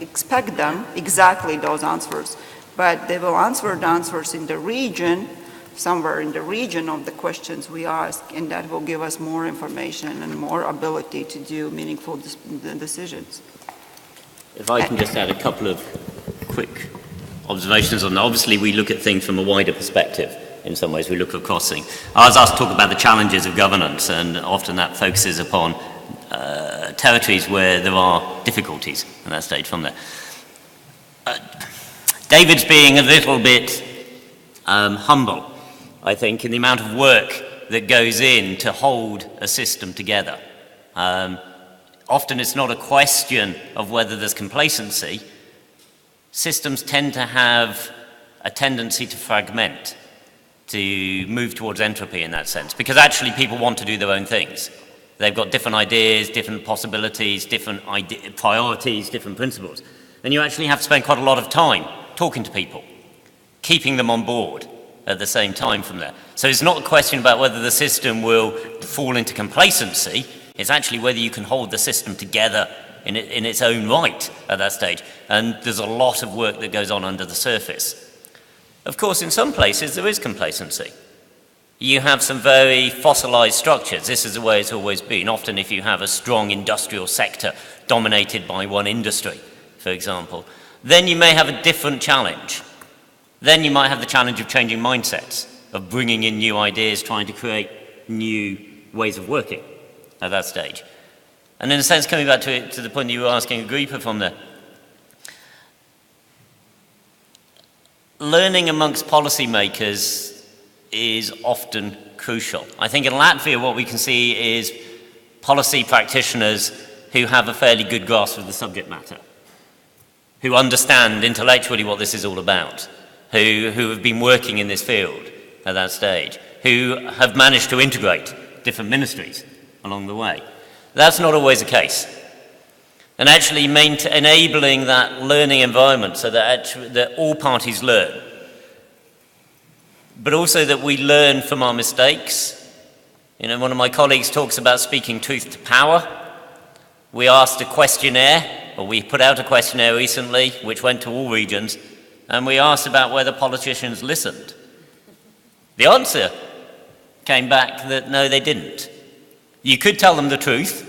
expect them, exactly those answers. But they will answer the answers in the region, somewhere in the region of the questions we ask, and that will give us more information and more ability to do meaningful decisions. If I can just add a couple of quick observations on that. Obviously, we look at things from a wider perspective. In some ways, we look across things. I was asked to talk about the challenges of governance, and often that focuses upon territories where there are difficulties at that stage from there. David's being a little bit humble, I think, in the amount of work that goes in to hold a system together. Often it's not a question of whether there's complacency, systems tend to have a tendency to fragment, to move towards entropy in that sense, because actually people want to do their own things. They've got different ideas, different possibilities, different priorities, different principles. And you actually have to spend quite a lot of time talking to people, keeping them on board at the same time from there. So it's not a question about whether the system will fall into complacency, it's actually whether you can hold the system together in its own right at that stage. And there's a lot of work that goes on under the surface. Of course, in some places there is complacency. You have some very fossilized structures. This is the way it's always been. Often if you have a strong industrial sector dominated by one industry, for example, then you may have a different challenge. Then you might have the challenge of changing mindsets, of bringing in new ideas, trying to create new ways of working at that stage. And in a sense, coming back to the point that you were asking Agrita from there, learning amongst policymakers is often crucial. I think in Latvia what we can see is policy practitioners who have a fairly good grasp of the subject matter, who understand intellectually what this is all about, who have been working in this field at that stage, who have managed to integrate different ministries along the way. That's not always the case. And actually enabling that learning environment so that all parties learn, but also that we learn from our mistakes. You know, one of my colleagues talks about speaking truth to power. We asked a questionnaire, or we put out a questionnaire recently, which went to all regions, and we asked about whether politicians listened. The answer came back that no, they didn't. You could tell them the truth,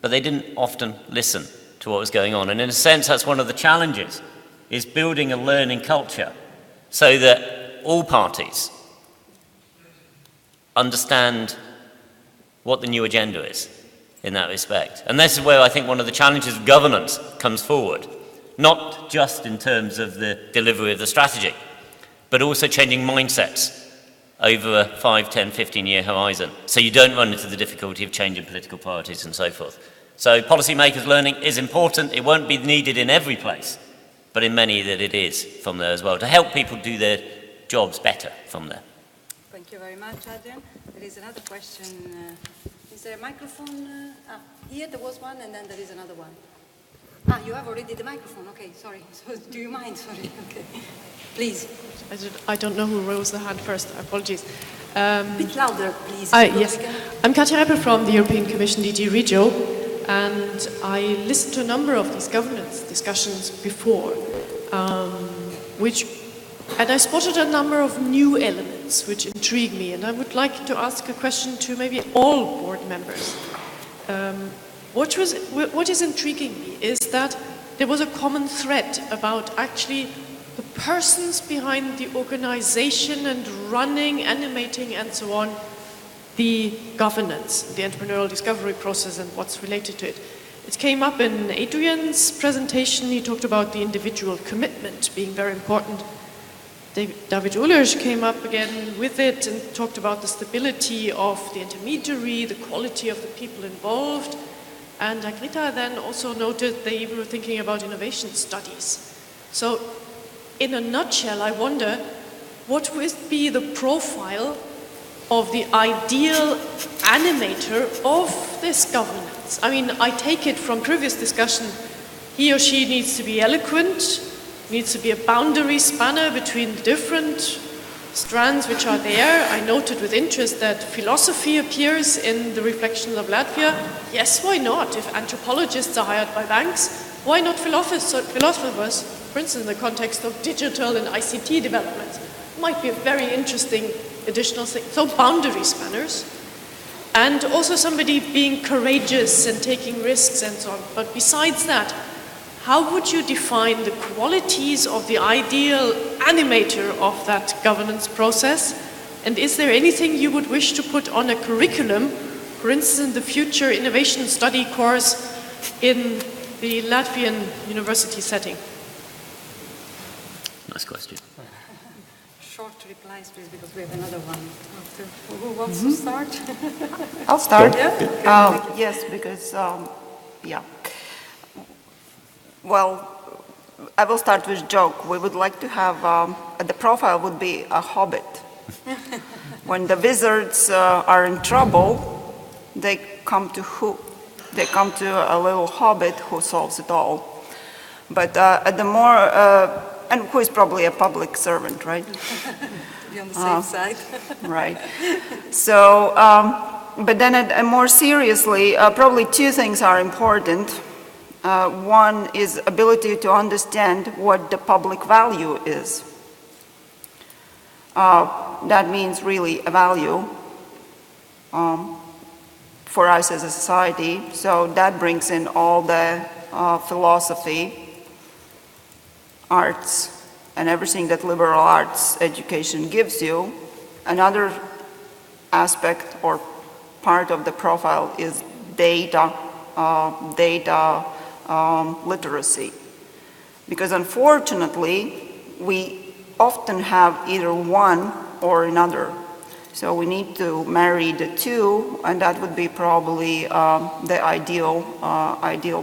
but they didn't often listen to what was going on. And in a sense, that's one of the challenges, is building a learning culture so that all parties understand what the new agenda is in that respect. And this is where I think one of the challenges of governance comes forward, not just in terms of the delivery of the strategy, but also changing mindsets over a 5, 10, 15-year horizon, so you don't run into the difficulty of changing political priorities and so forth. So policymakers' learning is important. It won't be needed in every place, but in many that it is from there as well, to help people do their jobs better from there. Thank you very much, Adrian. There is another question. Is there a microphone? Here there was one, and then there is another one. You have already the microphone. Okay, sorry. So, do you mind? Sorry. Okay. Please. I don't know who rose the hand first. Apologies. A bit louder, please. Yes. I'm Katja Reppel from the European Commission DG Regio, and I listened to a number of these governance discussions before, and I spotted a number of new elements which intrigue me, and I would like to ask a question to maybe all board members. What is intriguing me is that there was a common thread about actually the persons behind the organization and running, animating, and so on, the governance, the entrepreneurial discovery process and what's related to it. It came up in Adrian's presentation. He talked about the individual commitment being very important. David Uhlir came up again with it and talked about the stability of the intermediary, the quality of the people involved. And Agrita then also noted they even were thinking about innovation studies. So in a nutshell, I wonder, what would be the profile of the ideal animator of this governance? I mean, I take it from previous discussion, he or she needs to be eloquent, needs to be a boundary spanner between different strands which are there. I noted with interest that philosophy appears in the reflections of Latvia. Yes, why not? If anthropologists are hired by banks, why not philosophers, for instance, in the context of digital and ICT developments? Might be a very interesting additional thing. So boundary spanners. And also somebody being courageous and taking risks and so on. But besides that, how would you define the qualities of the ideal animator of that governance process? And is there anything you would wish to put on a curriculum, for instance, the future innovation study course in the Latvian university setting? Nice question. Short replies, please, because we have another one. Who wants to start? I'll start. Yeah? Yes, because, Well, I will start with a joke. We would like to have, the profile would be a hobbit. When the wizards are in trouble, they come to who? They come to a little hobbit who solves it all. But at the more, and who is probably a public servant, right? To be on the safe side. Right. So, but then more seriously, probably two things are important. One is ability to understand what the public value is. That means really a value for us as a society. So that brings in all the philosophy, arts, and everything that liberal arts education gives you. Another aspect or part of the profile is data literacy. Because unfortunately, we often have either one or another. So we need to marry the two, and that would be probably the ideal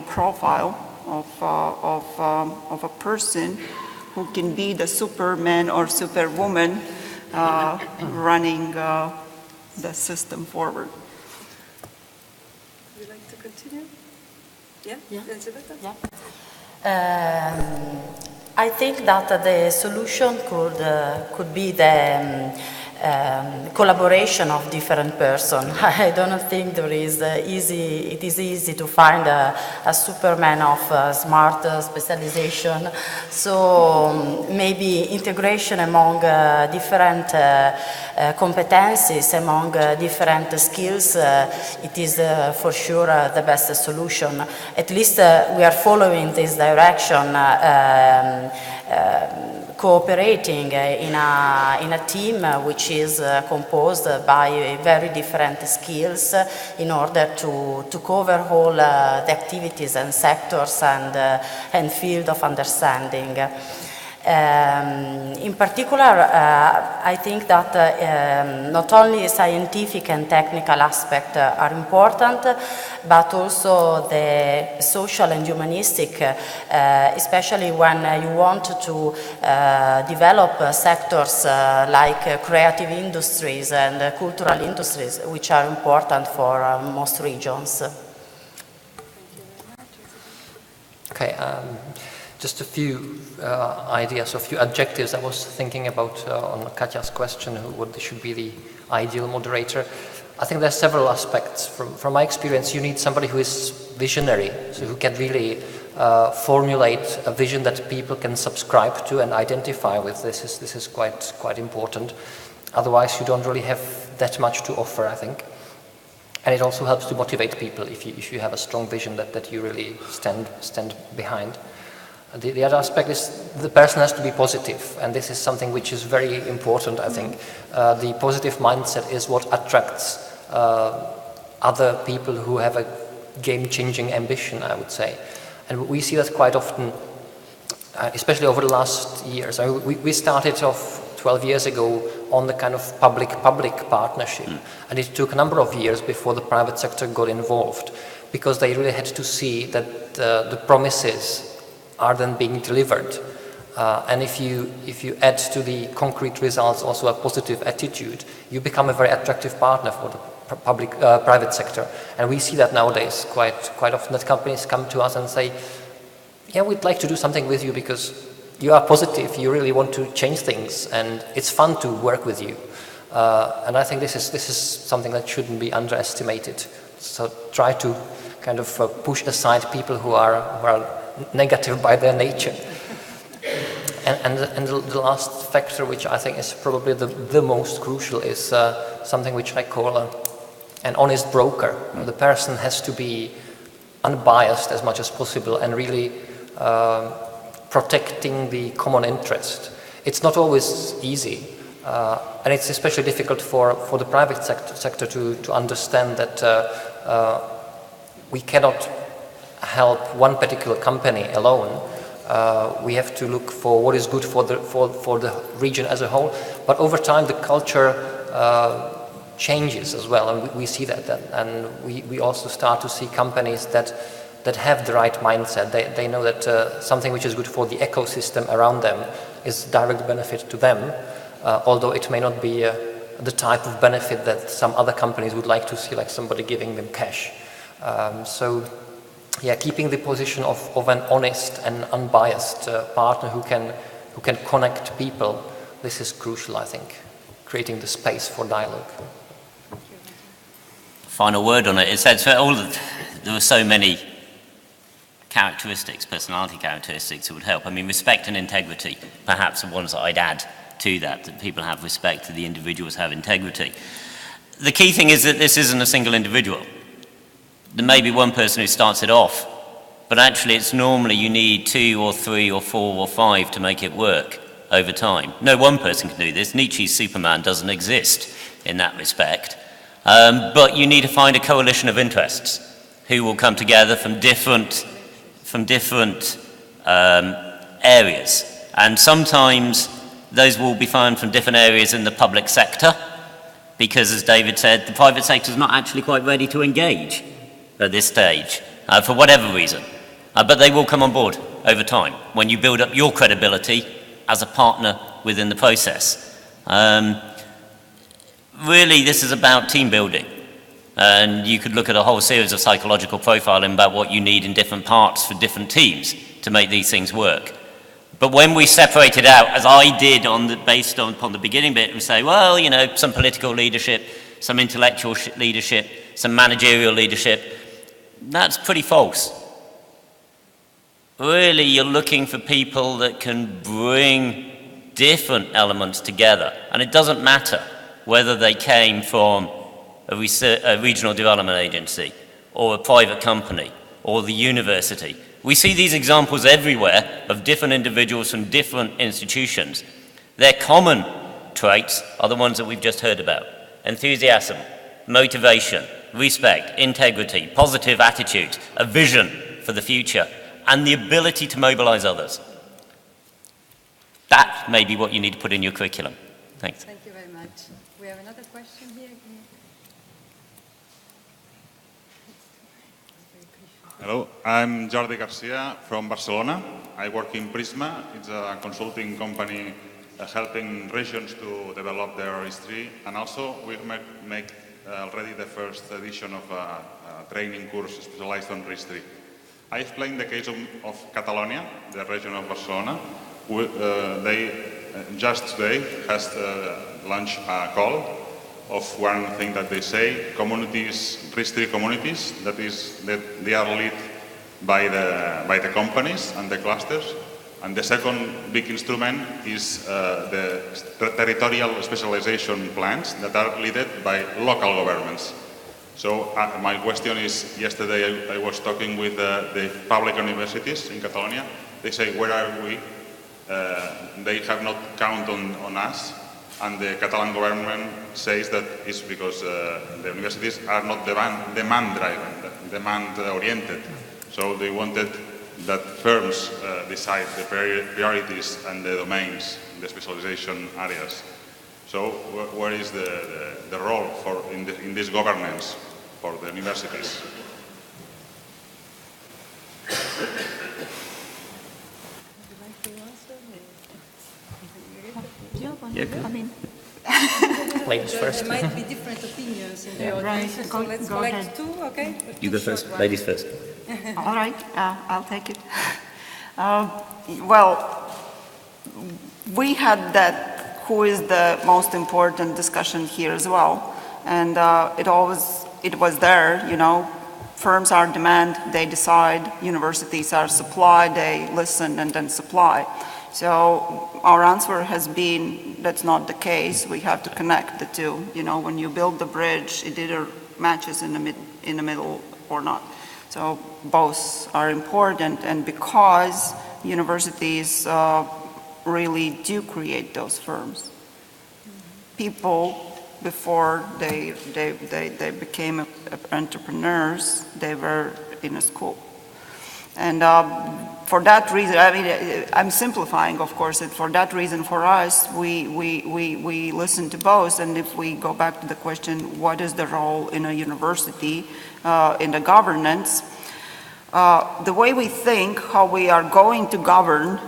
profile of a person who can be the Superman or Superwoman running the system forward. Would you like to continue? Yeah? Elisabetta? Yeah. I think that the solution could be the collaboration of different persons. I don't think it is easy to find a Superman of smart specialization. So maybe integration among different competencies, among different skills, it is for sure the best solution. At least we are following this direction, cooperating in a team which is composed by very different skills in order to cover all the activities and sectors and field of understanding. In particular, I think that not only scientific and technical aspects are important, but also the social and humanistic, especially when you want to develop sectors like creative industries and cultural industries, which are important for most regions. Okay. Just a few ideas, a few adjectives I was thinking about on Katja's question, what should be the ideal moderator. I think there's several aspects. From my experience, you need somebody who is visionary, so who can really formulate a vision that people can subscribe to and identify with. This is quite important. Otherwise, you don't really have that much to offer, I think. And it also helps to motivate people if you have a strong vision that you really stand behind. The other aspect is the person has to be positive, and this is something which is very important, I think. The positive mindset is what attracts other people who have a game-changing ambition, I would say. And we see that quite often, especially over the last years. I mean, we started off 12 years ago on the kind of public-public partnership, and it took a number of years before the private sector got involved, because they really had to see that the promises are then being delivered. And if you add to the concrete results also a positive attitude, you become a very attractive partner for the private sector. And we see that nowadays quite often, that companies come to us and say, yeah, we'd like to do something with you because you are positive, you really want to change things, and it's fun to work with you. And I think this is something that shouldn't be underestimated. So try to kind of push aside people who are negative by their nature. And the last factor, which I think is probably the most crucial, is something which I call an honest broker. The person has to be unbiased as much as possible and really protecting the common interest. It's not always easy, and it's especially difficult for the private sector to understand that we cannot help one particular company alone. We have to look for what is good for the region as a whole. But over time, the culture changes as well, and we see that. And we also start to see companies that that have the right mindset. They know that something which is good for the ecosystem around them is direct benefit to them, although it may not be the type of benefit that some other companies would like to see, like somebody giving them cash. So yeah, keeping the position of an honest and unbiased partner who can connect people, this is crucial, I think, creating the space for dialogue. Final word on it. It says there were so many characteristics, personality characteristics that would help. I mean, respect and integrity, perhaps the ones that I'd add to that people have respect, that the individuals have integrity. The key thing is that this isn't a single individual. There may be one person who starts it off, but actually it's normally you need 2 or 3 or 4 or 5 to make it work over time. No one person can do this. Nietzsche's Superman doesn't exist in that respect. But you need to find a coalition of interests who will come together from different areas. And sometimes those will be found from different areas in the public sector, because as David said, the private sector is not actually quite ready to engage at this stage, for whatever reason. But they will come on board over time when you build up your credibility as a partner within the process. Really, this is about team building. And you could look at a whole series of psychological profiling about what you need in different parts for different teams to make these things work. But when we separate it out, as I did based upon the beginning bit, and say, well, you know, some political leadership, some intellectual leadership, some managerial leadership, that's pretty false. Really, you're looking for people that can bring different elements together. And it doesn't matter whether they came from a regional development agency or a private company or the university. We see these examples everywhere of different individuals from different institutions. Their common traits are the ones that we've just heard about: enthusiasm, motivation, respect, integrity, positive attitudes, a vision for the future, and the ability to mobilize others. That may be what you need to put in your curriculum. Thanks. Thank you very much. We have another question here. Hello, I'm Jordi Garcia from Barcelona. I work in Prisma. It's a consulting company helping regions to develop their history, and also we make already the first edition of a training course specialized on history. I explained the case of Catalonia, the region of Barcelona. They just today has launched a call of one thing that they say, communities, history communities, that they are led by the companies and the clusters. And the second big instrument is the territorial specialization plans that are led by local governments. So my question is, yesterday I was talking with the public universities in Catalonia. They say, where are we? They have not counted on us. And the Catalan government says that it's because the universities are not demand-driven, demand-oriented. So they wanted that firms decide the priorities and the domains, the specialization areas. So where is the role in this governance for the universities? Yeah, good. I mean, Ladies first. There might be different opinions in the audience, right. so let's Go collect ahead. 2, okay? You go first. Ladies first. All right, I'll take it. Well, we had that who is the most important discussion here as well. And it was there, you know, firms are demand, they decide, universities are supply, they listen and then supply. So our answer has been, that's not the case. We have to connect the two. You know, when you build the bridge, it either matches in the middle or not. So both are important, and because universities really do create those firms. People, before they became entrepreneurs, they were in a school. And for that reason, I mean, I'm simplifying, of course, and for that reason, for us, we listen to both. And if we go back to the question, what is the role in a university, in the governance? The way we think how we are going to govern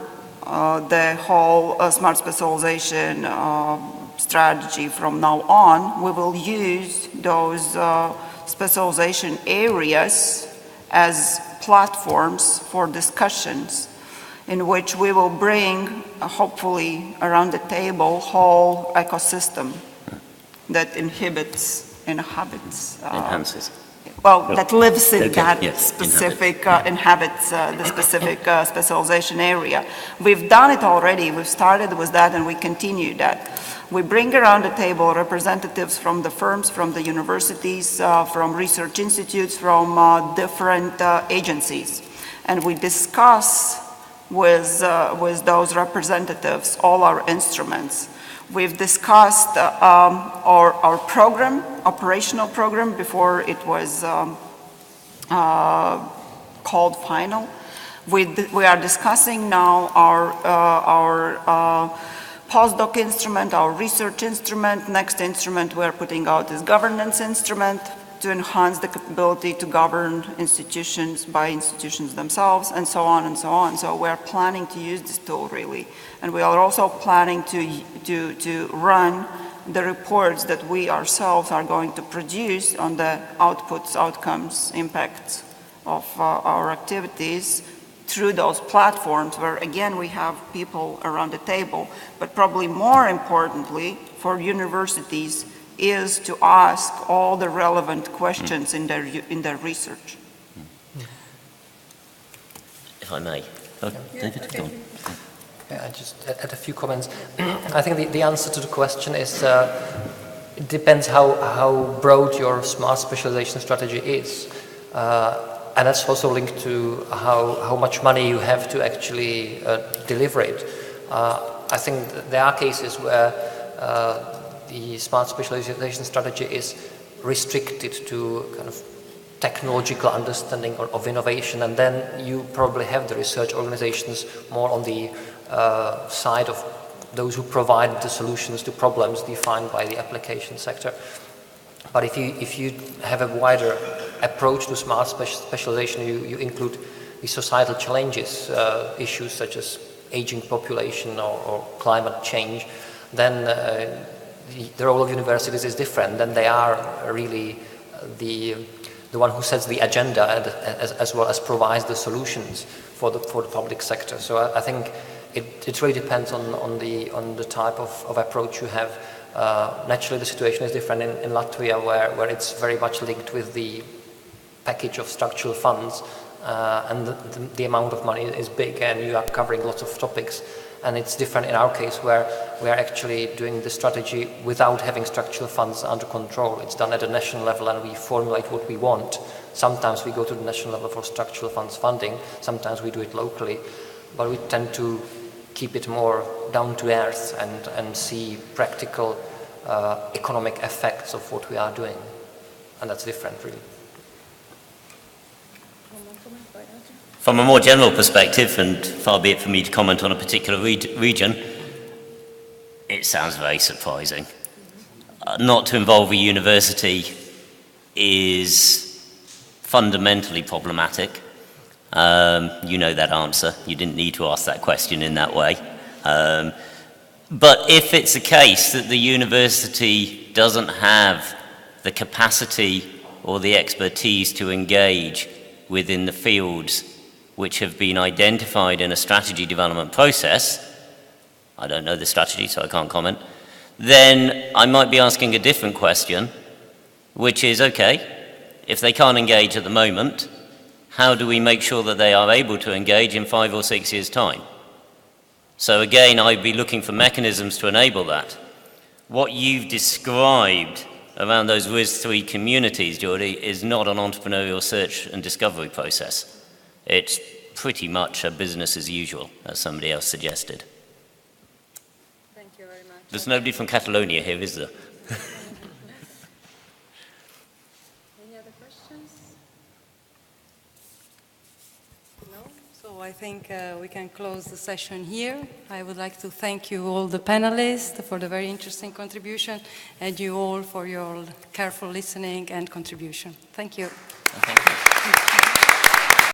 the whole smart specialization strategy from now on, we will use those specialization areas as platforms for discussions in which we will bring, hopefully, around the table, whole ecosystem that inhabits, well, that lives in that specific, inhabits the specific specialization area. We've done it already. We've started with that and we continue that. We bring around the table representatives from the firms, from the universities, from research institutes, from different agencies. And we discuss with those representatives all our instruments. We've discussed our program, operational program, before it was called final. We are discussing now our postdoc instrument, our research instrument. Next instrument we're putting out is governance instrument to enhance the capability to govern institutions by institutions themselves, and so on and so on. So we're planning to use this tool really. And we are also planning to run the reports that we ourselves are going to produce on the outputs, outcomes, impacts of our activities through those platforms where, again, we have people around the table. But probably more importantly for universities is to ask all the relevant questions in their research. If I may. David, go on. Yeah, just add a few comments. I think the answer to the question is it depends how broad your smart specialization strategy is. And that's also linked to how much money you have to actually deliver it. I think there are cases where the smart specialization strategy is restricted to kind of technological understanding of innovation, and then you probably have the research organizations more on the side of those who provide the solutions to problems defined by the application sector. But if you have a wider approach to smart specialization, you include the societal challenges, issues such as aging population or climate change, then the role of universities is different. Then they are really the one who sets the agenda as well as provides the solutions for the public sector. So I think it really depends on the type of approach you have. Naturally, the situation is different in Latvia, where it's very much linked with the package of structural funds, and the amount of money is big, and you are covering lots of topics. And it's different in our case, where we are actually doing the strategy without having structural funds under control. It's done at a national level, and we formulate what we want. Sometimes we go to the national level for structural funds funding, sometimes we do it locally, but we tend to keep it more down to earth and see practical economic effects of what we are doing. And that's different, really. From a more general perspective, and far be it for me to comment on a particular region, it sounds very surprising. Not to involve a university is fundamentally problematic. You know that answer. You didn't need to ask that question in that way. But if it's a case that the university doesn't have the capacity or the expertise to engage within the fields which have been identified in a strategy development process, I don't know the strategy, so I can't comment, then I might be asking a different question, which is, okay, if they can't engage at the moment, how do we make sure that they are able to engage in 5 or 6 years' time? So again, I'd be looking for mechanisms to enable that. What you've described around those RIS3 communities, Geordie, is not an entrepreneurial search and discovery process. It's pretty much a business as usual, as somebody else suggested. Thank you very much. There's nobody from Catalonia here, is there? Any other questions? No? So I think we can close the session here. I would like to thank you all the panelists for the very interesting contribution, and you all for your careful listening and contribution. Thank you. Okay.